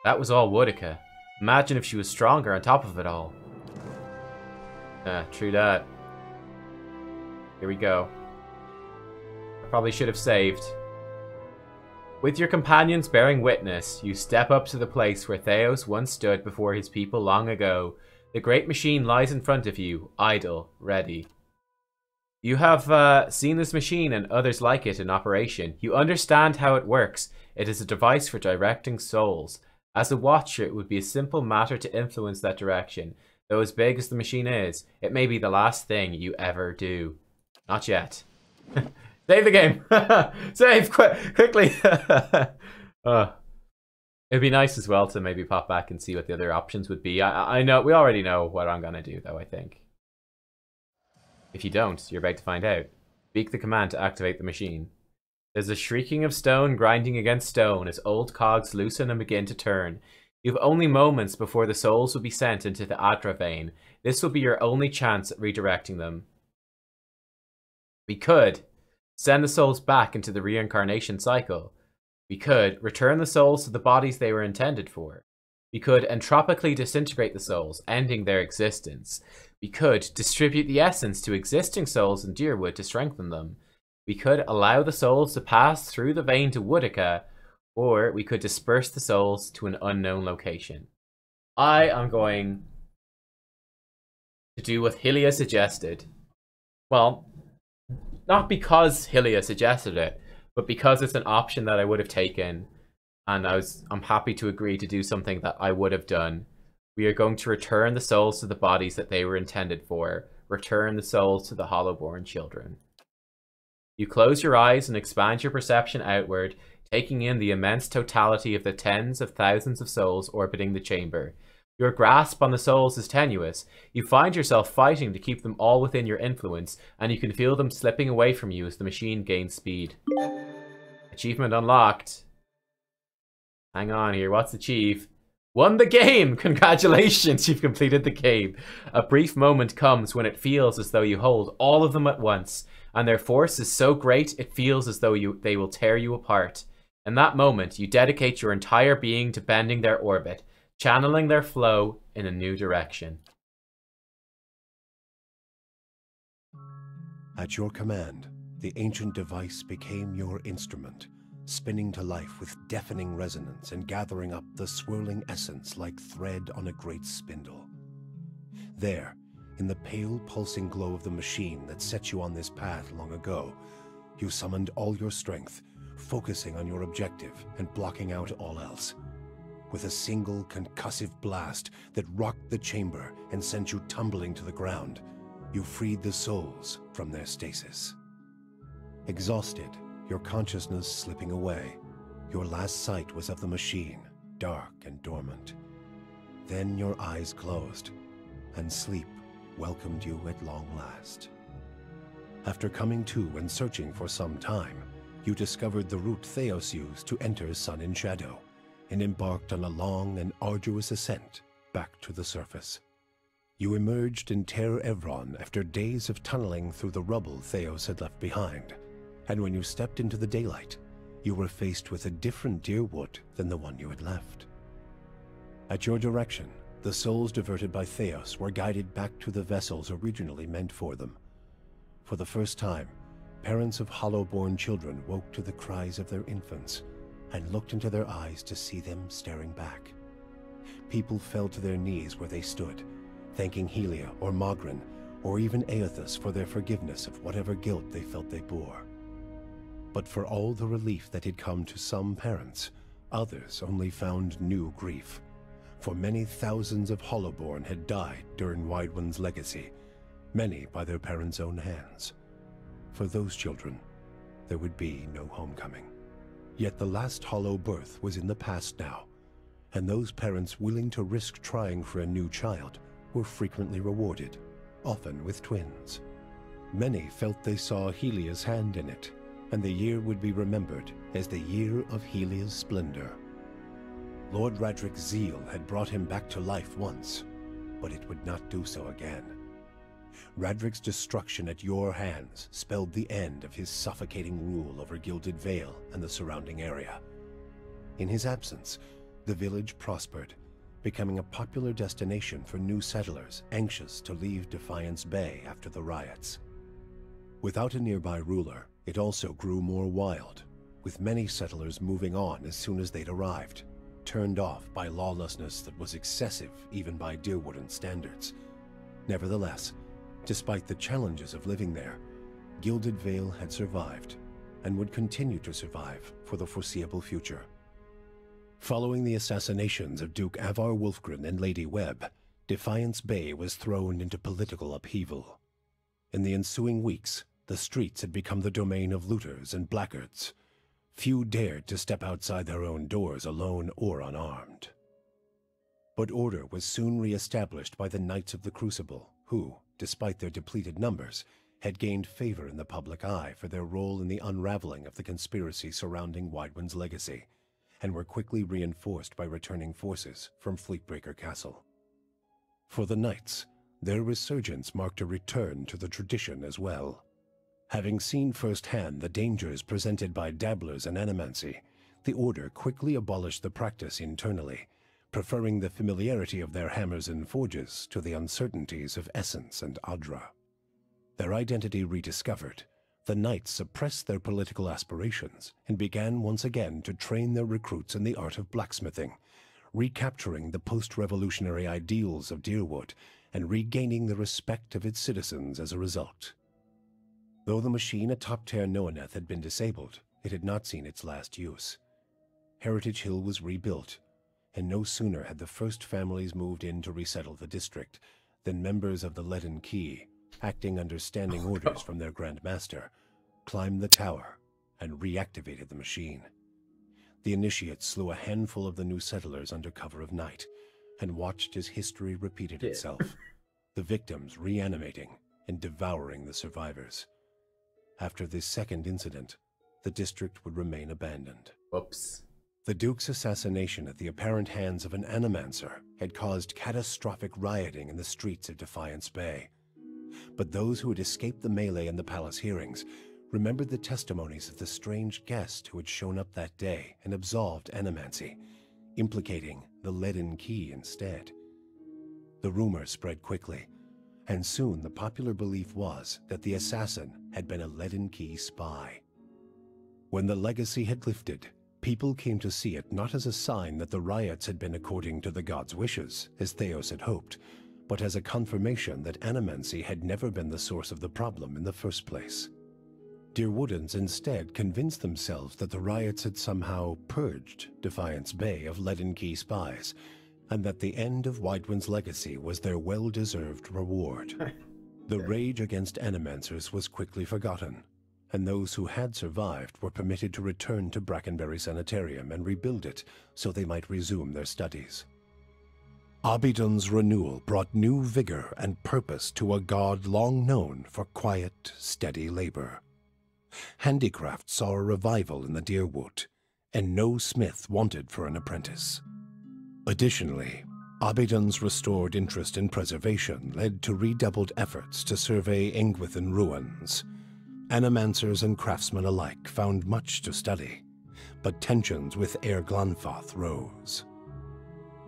That was all Woodica. Imagine if she was stronger on top of it all. True that. Here we go. I probably should have saved. With your companions bearing witness, you step up to the place where Theos once stood before his people long ago. The great machine lies in front of you, idle, ready. You have seen this machine and others like it in operation. You understand how it works. It is a device for directing souls. As a watcher, it would be a simple matter to influence that direction. Though as big as the machine is, it may be the last thing you ever do. Not yet. Save the game! Save! Quickly! It'd be nice as well to maybe pop back and see what the other options would be. I know, we already know what I'm gonna do though, I think. If you don't, you're about to find out. Speak the command to activate the machine. There's a shrieking of stone grinding against stone as old cogs loosen and begin to turn. You have only moments before the souls will be sent into the Adra vein. This will be your only chance at redirecting them. We could send the souls back into the reincarnation cycle. We could return the souls to the bodies they were intended for. We could entropically disintegrate the souls, ending their existence. We could distribute the essence to existing souls in Deerwood to strengthen them. We could allow the souls to pass through the vein to Woodica, or we could disperse the souls to an unknown location. I am going to do what Hylia suggested. Well, not because Hylia suggested it, but because it's an option that I would have taken, and I'm happy to agree to do something that I would have done. We are going to return the souls to the bodies that they were intended for. Return the souls to the Hollowborn children. You close your eyes and expand your perception outward, taking in the immense totality of the tens of thousands of souls orbiting the chamber. Your grasp on the souls is tenuous. You find yourself fighting to keep them all within your influence, and you can feel them slipping away from you as the machine gains speed. Achievement unlocked. Hang on here, what's achieved? Won the game! Congratulations, you've completed the game. A brief moment comes when it feels as though you hold all of them at once, and their force is so great it feels as though they will tear you apart. In that moment, you dedicate your entire being to bending their orbit, channeling their flow in a new direction. At your command, the ancient device became your instrument, spinning to life with deafening resonance and gathering up the swirling essence like thread on a great spindle. There, in the pale pulsing glow of the machine that set you on this path long ago, you summoned all your strength, focusing on your objective and blocking out all else. With a single concussive blast that rocked the chamber and sent you tumbling to the ground, you freed the souls from their stasis. Exhausted, your consciousness slipping away, your last sight was of the machine, dark and dormant. Then your eyes closed, and sleep welcomed you at long last. After coming to and searching for some time, you discovered the route Theos used to enter Sun in Shadow, and embarked on a long and arduous ascent back to the surface. You emerged in Ter Evron after days of tunneling through the rubble Theos had left behind, and when you stepped into the daylight, you were faced with a different Deerwood than the one you had left. At your direction, the souls diverted by Theos were guided back to the vessels originally meant for them. For the first time, parents of Hollowborn children woke to the cries of their infants, and looked into their eyes to see them staring back. people fell to their knees where they stood, thanking Helia or Mogren, or even Aethys for their forgiveness of whatever guilt they felt they bore. But for all the relief that had come to some parents, others only found new grief. For many thousands of Hollowborn had died during Wydwin's legacy, many by their parents' own hands. For those children, there would be no homecoming. Yet the last Hollow birth was in the past now, and those parents willing to risk trying for a new child were frequently rewarded, often with twins. Many felt they saw Helia's hand in it, and the year would be remembered as the year of Helia's splendor. Lord Radric's zeal had brought him back to life once, but it would not do so again. Radric's destruction at your hands spelled the end of his suffocating rule over Gilded Vale and the surrounding area. In his absence, the village prospered, becoming a popular destination for new settlers anxious to leave Defiance Bay after the riots. Without a nearby ruler, it also grew more wild, with many settlers moving on as soon as they'd arrived, turned off by lawlessness that was excessive even by Deerwooden standards. Nevertheless, despite the challenges of living there, Gilded Vale had survived, and would continue to survive for the foreseeable future. Following the assassinations of Duke Avar Wolfgren and Lady Webb, Defiance Bay was thrown into political upheaval. In the ensuing weeks, the streets had become the domain of looters and blackguards. Few dared to step outside their own doors alone or unarmed. But order was soon re-established by the Knights of the Crucible, who, despite their depleted numbers, had gained favor in the public eye for their role in the unraveling of the conspiracy surrounding Wydwin's legacy, and were quickly reinforced by returning forces from Fleetbreaker Castle. For the Knights, their resurgence marked a return to the tradition as well. Having seen firsthand the dangers presented by dabblers in animancy, the Order quickly abolished the practice internally, preferring the familiarity of their hammers and forges to the uncertainties of Essence and Adra. Their identity rediscovered, the Knights suppressed their political aspirations and began once again to train their recruits in the art of blacksmithing, recapturing the post-revolutionary ideals of Deerwood and regaining the respect of its citizens as a result. Though the machine atop Ter Noaneth had been disabled, it had not seen its last use. Heritage Hill was rebuilt, and no sooner had the first families moved in to resettle the district than members of the Leaden Key, acting under standing orders from their Grand Master, climbed the tower and reactivated the machine. The initiates slew a handful of the new settlers under cover of night and watched as history repeated itself, the victims reanimating and devouring the survivors. After this second incident, the district would remain abandoned. Whoops. The Duke's assassination at the apparent hands of an animancer had caused catastrophic rioting in the streets of Defiance Bay. But those who had escaped the melee in the palace hearings remembered the testimonies of the strange guest who had shown up that day and absolved animancy, implicating the Leaden Key instead. The rumor spread quickly, and soon the popular belief was that the assassin had been a Leaden Key spy. When the legacy had lifted, people came to see it not as a sign that the riots had been according to the gods' wishes, as Theos had hoped, but as a confirmation that animancy had never been the source of the problem in the first place. Deerwoodens instead convinced themselves that the riots had somehow purged Defiance Bay of Leaden Key spies, and that the end of Wydwin's legacy was their well-deserved reward. The rage against animancers was quickly forgotten, and those who had survived were permitted to return to Brackenberry Sanitarium and rebuild it so they might resume their studies. Abydon's renewal brought new vigor and purpose to a god long known for quiet, steady labor. Handicraft saw a revival in the Deerwood, and no smith wanted for an apprentice. Additionally, Abydon's restored interest in preservation led to redoubled efforts to survey Engwithan ruins. Animancers and craftsmen alike found much to study, but tensions with Aer Glanfath rose.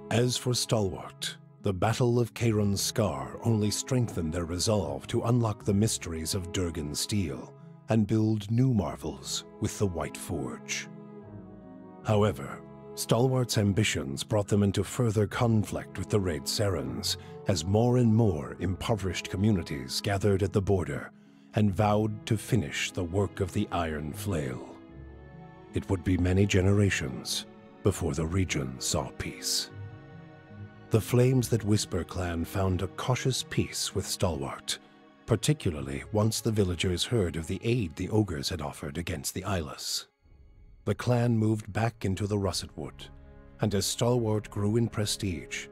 As for Stalwart, the Battle of Caeron's Scar only strengthened their resolve to unlock the mysteries of Durgan steel and build new marvels with the White Forge. However, Stalwart's ambitions brought them into further conflict with the Raid Serens, as more and more impoverished communities gathered at the border and vowed to finish the work of the Iron Flail. It would be many generations before the region saw peace. The Flames That Whisper clan found a cautious peace with Stalwart, particularly once the villagers heard of the aid the ogres had offered against the Eyeless. The clan moved back into the Russet Wood, and as Stalwart grew in prestige,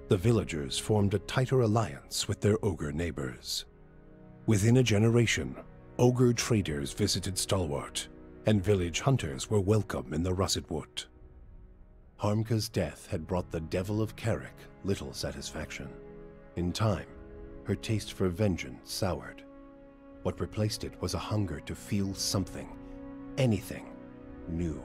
the villagers formed a tighter alliance with their ogre neighbors. Within a generation, ogre traders visited Stalwart, and village hunters were welcome in the Russet Wood. Harmka's death had brought the Devil of Carrick little satisfaction. In time, her taste for vengeance soured. What replaced it was a hunger to feel something, anything, new.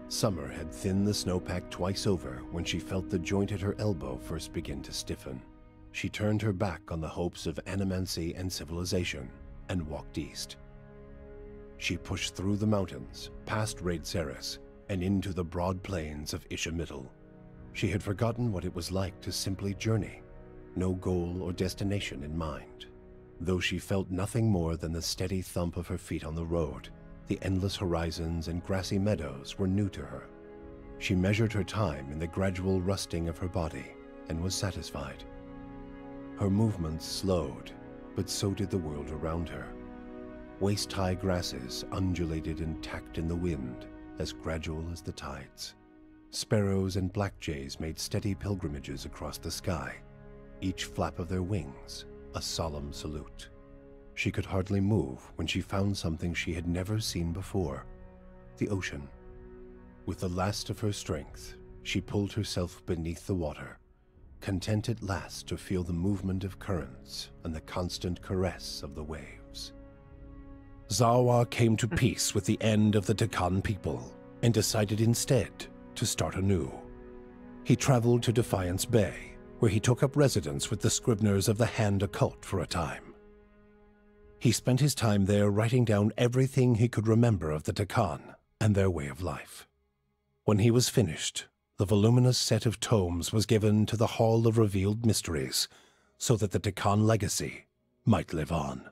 Summer had thinned the snowpack twice over when she felt the joint at her elbow first begin to stiffen. She turned her back on the hopes of animancy and civilization and walked east. She pushed through the mountains, past Raid Ceres, and into the broad plains of Ishamiddle. She had forgotten what it was like to simply journey, no goal or destination in mind. Though she felt nothing more than the steady thump of her feet on the road, the endless horizons and grassy meadows were new to her. She measured her time in the gradual rusting of her body and was satisfied. Her movements slowed, but so did the world around her. Waist-high grasses undulated and tacked in the wind, as gradual as the tides. Sparrows and blackjays made steady pilgrimages across the sky, each flap of their wings a solemn salute. She could hardly move when she found something she had never seen before, the ocean. With the last of her strength, she pulled herself beneath the water, content at last to feel the movement of currents and the constant caress of the waves. Zawa came to peace with the end of the Takan people and decided instead to start anew. He traveled to Defiance Bay, where he took up residence with the Scriveners of the Hand Occult for a time. He spent his time there writing down everything he could remember of the Takan and their way of life. When he was finished, the voluminous set of tomes was given to the Hall of Revealed Mysteries, so that the Takan legacy might live on.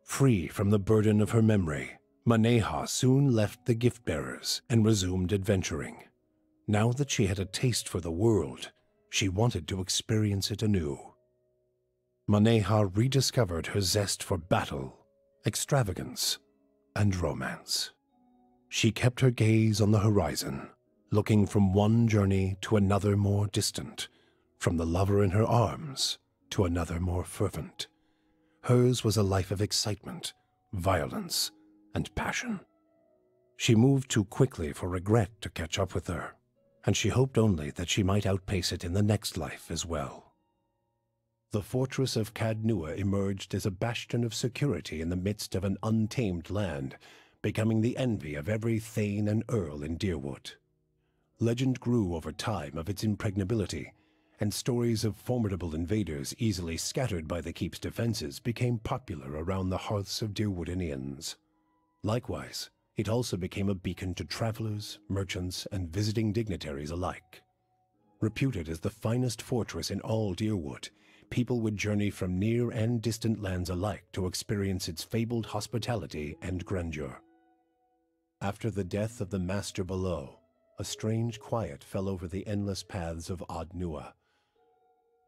Free from the burden of her memory, Maneha soon left the gift-bearers and resumed adventuring. Now that she had a taste for the world, she wanted to experience it anew. Maneha rediscovered her zest for battle, extravagance, and romance. She kept her gaze on the horizon, looking from one journey to another more distant, from the lover in her arms to another more fervent. Hers was a life of excitement, violence, and passion. She moved too quickly for regret to catch up with her, and she hoped only that she might outpace it in the next life as well. The fortress of Cadnua emerged as a bastion of security in the midst of an untamed land, becoming the envy of every thane and earl in Deerwood. Legend grew over time of its impregnability, and stories of formidable invaders easily scattered by the keep's defenses became popular around the hearths of Deerwoodinians. Likewise, it also became a beacon to travelers, merchants, and visiting dignitaries alike. Reputed as the finest fortress in all Deerwood, people would journey from near and distant lands alike to experience its fabled hospitality and grandeur. After the death of the Master below, a strange quiet fell over the endless paths of Odd-Nua.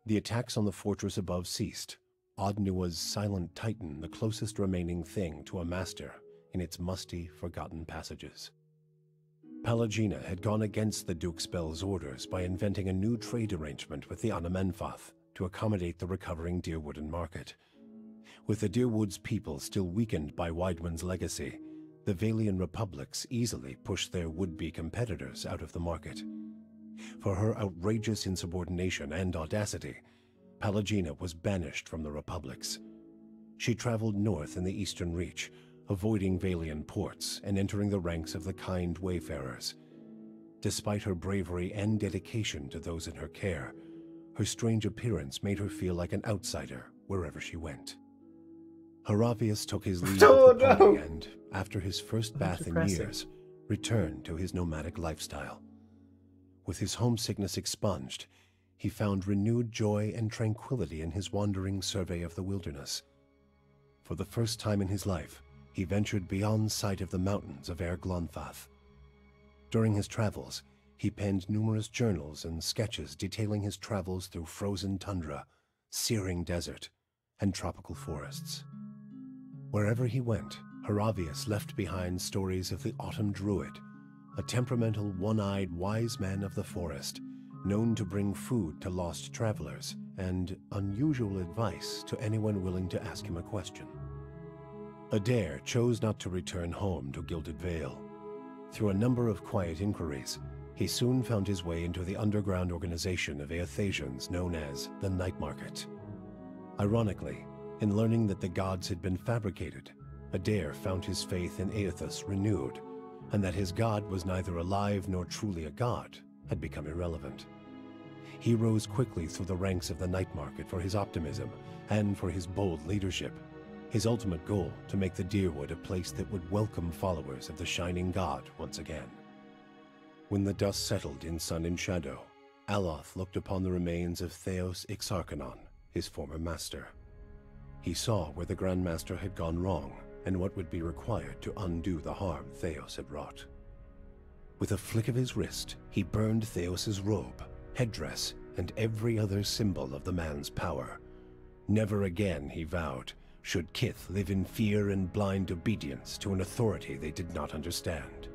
The attacks on the fortress above ceased, Odd-Nua's silent titan the closest remaining thing to a master in its musty, forgotten passages. Palagina had gone against the Duke Spell's orders by inventing a new trade arrangement with the Anamenfath to accommodate the recovering Deerwooden market. With the Deerwood's people still weakened by Widewind's legacy, the Valian republics easily pushed their would-be competitors out of the market. For her outrageous insubordination and audacity, Palagina was banished from the republics. She traveled north in the Eastern Reach, avoiding Valian ports and entering the ranks of the kind wayfarers. Despite her bravery and dedication to those in her care, her strange appearance made her feel like an outsider wherever she went. Haravius took his leave of the party and, after his first bath in years, returned to his nomadic lifestyle, With his homesickness expunged, he found renewed joy and tranquility in his wandering survey of the wilderness. For the first time in his life, he ventured beyond sight of the mountains of Glonfath. During his travels, he penned numerous journals and sketches detailing his travels through frozen tundra, searing desert, and tropical forests. Wherever he went, Haravius left behind stories of the Autumn Druid, a temperamental, one-eyed wise man of the forest, known to bring food to lost travelers and unusual advice to anyone willing to ask him a question. Adair chose not to return home to Gilded Vale. Through a number of quiet inquiries, he soon found his way into the underground organization of Aethasians known as the Night Market. Ironically, in learning that the gods had been fabricated, Adair found his faith in Aethus renewed, and that his god was neither alive nor truly a god had become irrelevant. He rose quickly through the ranks of the Night Market for his optimism and for his bold leadership, his ultimate goal to make the Dyrwood a place that would welcome followers of the Shining God once again. When the dust settled in Sun and Shadow, Aloth looked upon the remains of Theos Ixarchanon, his former master. He saw where the Grand Master had gone wrong and what would be required to undo the harm Theos had wrought. With a flick of his wrist, he burned Theos's robe, headdress, and every other symbol of the man's power. Never again, he vowed, should Kith live in fear and blind obedience to an authority they did not understand.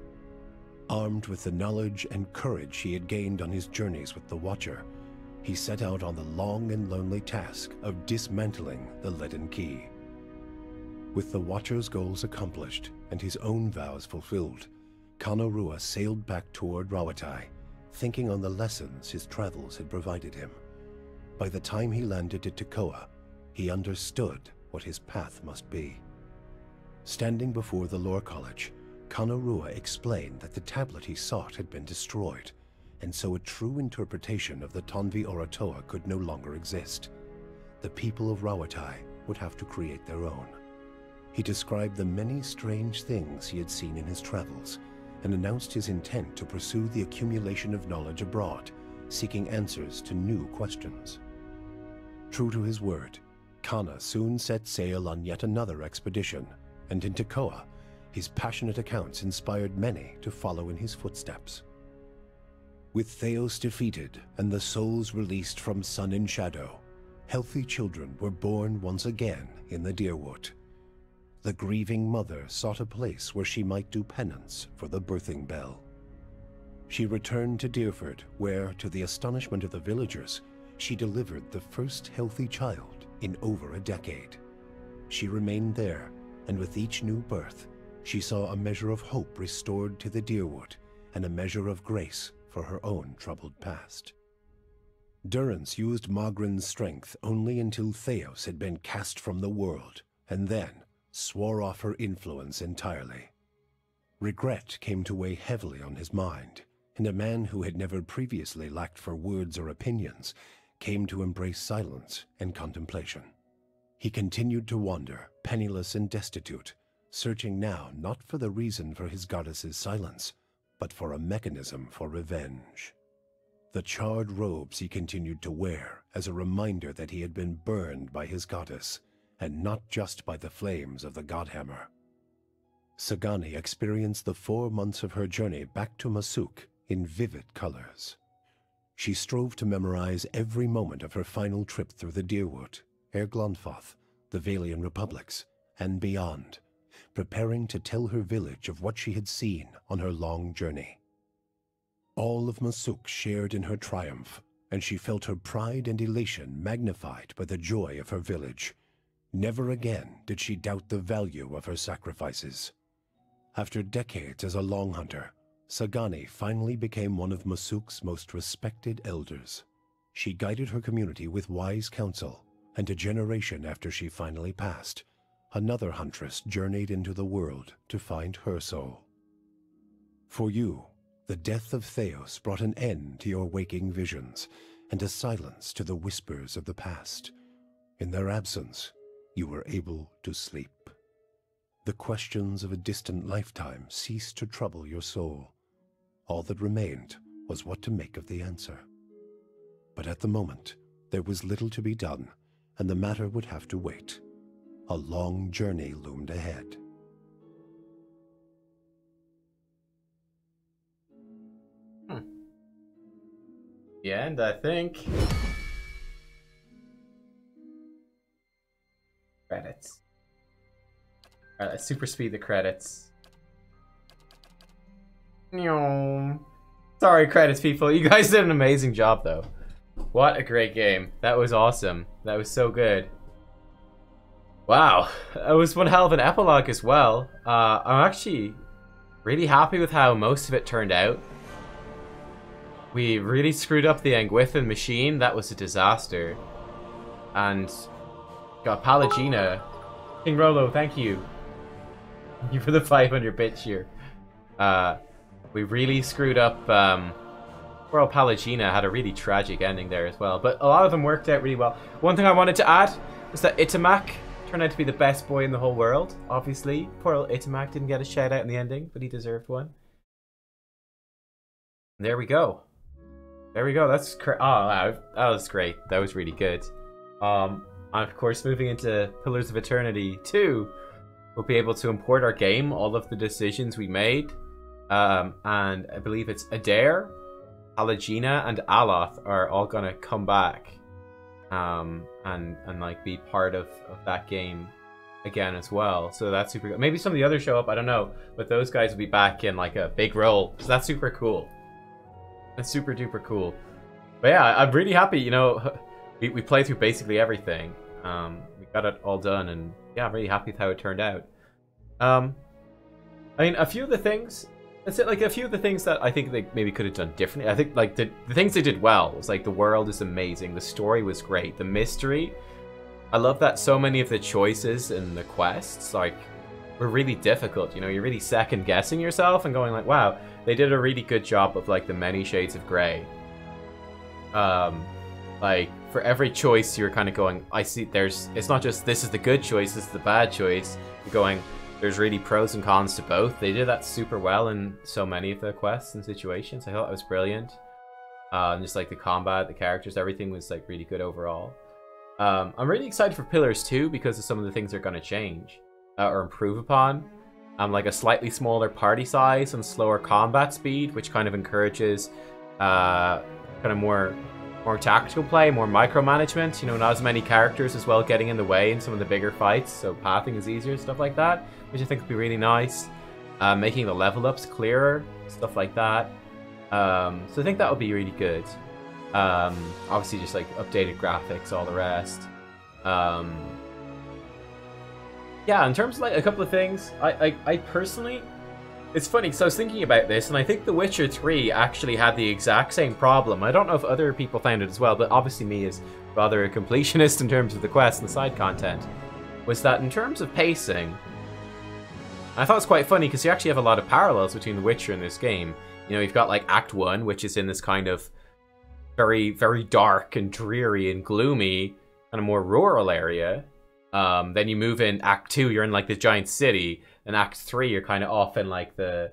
Armed with the knowledge and courage he had gained on his journeys with the Watcher, he set out on the long and lonely task of dismantling the Leaden Key. With the Watcher's goals accomplished and his own vows fulfilled, Kanorua sailed back toward Rawatai, thinking on the lessons his travels had provided him. By the time he landed at Tekoa, he understood what his path must be. Standing before the Lore College, Kanorua explained that the tablet he sought had been destroyed, and so a true interpretation of the Tonvi Oratoa could no longer exist. The people of Rawatai would have to create their own. He described the many strange things he had seen in his travels, and announced his intent to pursue the accumulation of knowledge abroad, seeking answers to new questions. True to his word, Kana soon set sail on yet another expedition, and in Tekoa, his passionate accounts inspired many to follow in his footsteps. With Theos defeated and the souls released from Sun and Shadow, healthy children were born once again in the Dyrwood. The grieving mother sought a place where she might do penance for the birthing bell. She returned to Deerford, where, to the astonishment of the villagers, she delivered the first healthy child in over a decade. She remained there, and with each new birth, she saw a measure of hope restored to the Dyrwood, and a measure of grace for her own troubled past. Durrance used Magrin's strength only until Theos had been cast from the world, and then swore off her influence entirely. Regret came to weigh heavily on his mind, and a man who had never previously lacked for words or opinions came to embrace silence and contemplation. He continued to wander, penniless and destitute, searching now not for the reason for his goddess's silence, but for a mechanism for revenge. The charred robes he continued to wear as a reminder that he had been burned by his goddess, and not just by the flames of the Godhammer. Sagani experienced the 4 months of her journey back to Masuk in vivid colors. She strove to memorize every moment of her final trip through the Dyrwood, Glonfath, the Valian Republics, and beyond, preparing to tell her village of what she had seen on her long journey. All of Masuk shared in her triumph, and she felt her pride and elation magnified by the joy of her village. Never again did she doubt the value of her sacrifices. After decades as a long hunter, Sagani finally became one of Masuk's most respected elders. She guided her community with wise counsel, and a generation after she finally passed, another huntress journeyed into the world to find her soul. For you, the death of Theos brought an end to your waking visions, and a silence to the whispers of the past. In their absence, you were able to sleep. The questions of a distant lifetime ceased to trouble your soul. All that remained was what to make of the answer. But at the moment, there was little to be done, and the matter would have to wait. A long journey loomed ahead. The end, I think. Credits. Alright, let's super speed the credits. Sorry, credits, people. You guys did an amazing job, though. What a great game. That was awesome. That was so good. Wow. That was one hell of an epilogue as well. I'm actually really happy with how most of it turned out. We really screwed up the Angwithan machine. That was a disaster. And got Pallegina. King Rolo, thank you. Thank you for the 500 bits here. We really screwed up. Poor old Pallegina had a really tragic ending there as well. But a lot of them worked out really well. One thing I wanted to add was that Itamak turned out to be the best boy in the whole world. Obviously, poor old Itamak didn't get a shout out in the ending, but he deserved one. And there we go. There we go. That's oh wow, that was great. That was really good. And of course, moving into Pillars of Eternity 2, we'll be able to import our game, all of the decisions we made, and I believe it's Adair, Pallegina, and Aloth are all gonna come back, and like be part of that game again as well. So that's super good. Maybe some of the others show up. I don't know, but those guys will be back in like a big role. So that's super cool. That's super duper cool. But yeah, I'm really happy. You know, we played through basically everything. We got it all done, and yeah, I'm really happy with how it turned out. I mean, a few of the things. That's it. Like a few of the things that I think they maybe could have done differently. I think like the things they did well was like the world is amazing, the story was great, the mystery. I love that so many of the choices in the quests like were really difficult. You know, you're really second guessing yourself and going like, wow, they did a really good job of like the many shades of grey. Like for every choice you're kind of going, I see it's not just this is the good choice, this is the bad choice. You're going, there's really pros and cons to both. They did that super well in so many of the quests and situations. I thought that was brilliant. Just like the combat, the characters, everything was like really good overall. I'm really excited for Pillars 2 because of some of the things they're going to change or improve upon. Like a slightly smaller party size and slower combat speed, which kind of encourages kind of more tactical play, more micromanagement. You know, not as many characters as well getting in the way in some of the bigger fights, so pathing is easier, stuff like that, which I think would be really nice. Making the level ups clearer, stuff like that. So I think that would be really good. Obviously just like updated graphics, all the rest. Yeah, in terms of like a couple of things, I personally, it's funny because I was thinking about this, and I think The Witcher 3 actually had the exact same problem. I don't know if other people found it as well, but obviously me as rather a completionist in terms of the quest and the side content, was that in terms of pacing, I thought it was quite funny because you actually have a lot of parallels between The Witcher and this game. You know, you've got like Act 1, which is in this kind of very, very dark and dreary and gloomy, kind of more rural area. Then you move in Act 2, you're in like the giant city. In Act 3, you're kind of off in like the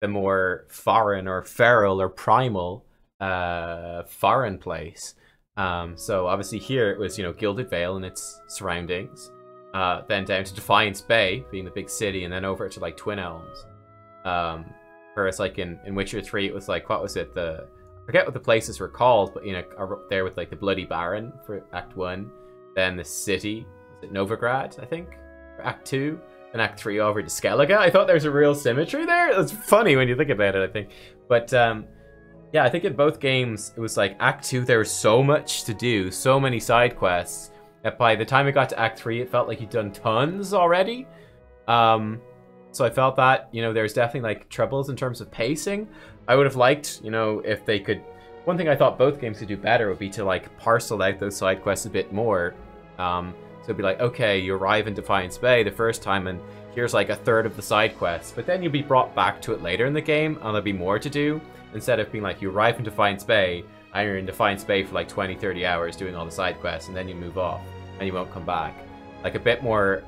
more foreign or feral or primal foreign place. So obviously here it was, you know, Gilded Vale and its surroundings. Then down to Defiance Bay, being the big city, and then over to like Twin Elms. Whereas like in Witcher 3, it was like, what was it? I forget what the places were called, but you know, up there with like the Bloody Baron for Act 1. Then the city, was it Novigrad, I think, for Act 2. And Act 3 over to Skellige. I thought there's a real symmetry there. It's funny when you think about it, I think. But yeah, I think in both games, it was like Act 2, there was so much to do, so many side quests, that by the time it got to Act 3, it felt like you'd done tons already. So I felt that, you know, there's definitely like troubles in terms of pacing. I would have liked, you know, if they could... One thing I thought both games could do better would be to like parcel out those side quests a bit more. So it'd be like, okay, you arrive in Defiance Bay the first time and here's like a third of the side quests, but then you'll be brought back to it later in the game and there'll be more to do, instead of being like, you arrive in Defiance Bay and you're in Defiance Bay for like 20-30 hours doing all the side quests and then you move off and you won't come back. Like a bit more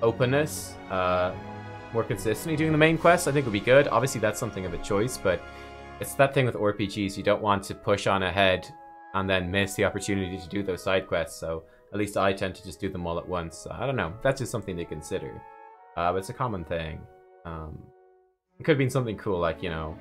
openness, more consistently doing the main quests I think would be good. Obviously that's something of a choice, but it's that thing with RPGs. You don't want to push on ahead and then miss the opportunity to do those side quests. So at least I tend to just do them all at once. I don't know. That's just something to consider. But it's a common thing. It could have been something cool, like, you know,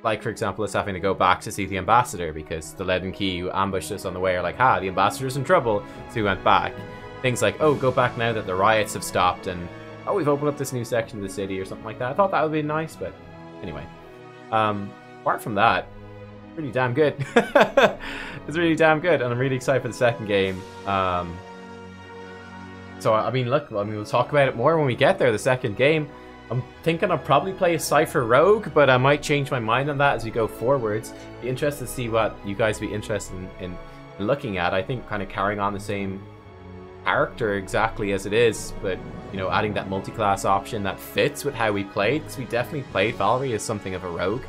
like, for example, us having to go back to see the ambassador because the leaden key who ambushed us on the way are like, the ambassador's in trouble, so we went back. Things like, oh, go back now that the riots have stopped, and oh, we've opened up this new section of the city or something like that. I thought that would be nice, but anyway. Apart from that, really damn good. It's really damn good, and I'm really excited for the second game. So, I mean, look, we'll talk about it more when we get there, the second game. I'm thinking I'll probably play a Cipher Rogue, but I might change my mind on that as we go forwards. Be interested to see what you guys be interested in looking at. I think kind of carrying on the same character exactly as it is, but, you know, adding that multi-class option that fits with how we played, because we definitely played Valerie as something of a rogue.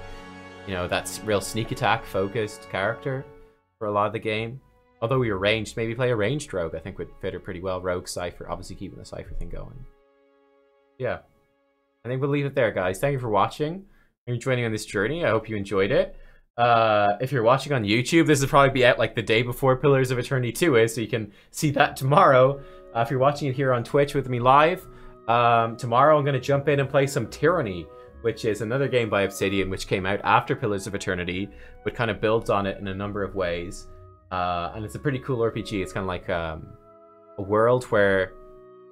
You know, that's real sneak attack focused character for a lot of the game. Although we were ranged, maybe play a ranged rogue, I think would fit her pretty well. Rogue, Cipher, obviously keeping the Cipher thing going. Yeah. I think we'll leave it there, guys. Thank you for watching and joining on this journey. I hope you enjoyed it. If you're watching on YouTube, this will probably be out like the day before Pillars of Eternity 2 is, so you can see that tomorrow. If you're watching it here on Twitch with me live, tomorrow I'm going to jump in and play some Tyranny, which is another game by Obsidian, which came out after Pillars of Eternity, but kind of builds on it in a number of ways. And it's a pretty cool RPG. It's kind of like a world where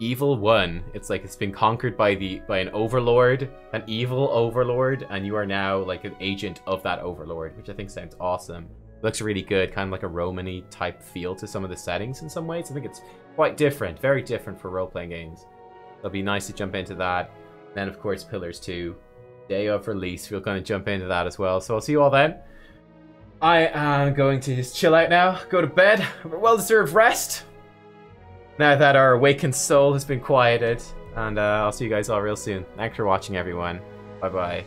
evil won. It's like it's been conquered by an overlord, an evil overlord, and you are now like an agent of that overlord, which I think sounds awesome. It looks really good, kind of like a Romany type feel to some of the settings in some ways. I think it's quite different, very different for role-playing games. It'll be nice to jump into that. Then of course Pillars 2, day of release, we're going to jump into that as well. So I'll see you all then. I am going to just chill out now, go to bed, have a well-deserved rest. Now that our awakened soul has been quieted, and I'll see you guys all real soon. Thanks for watching, everyone. Bye-bye.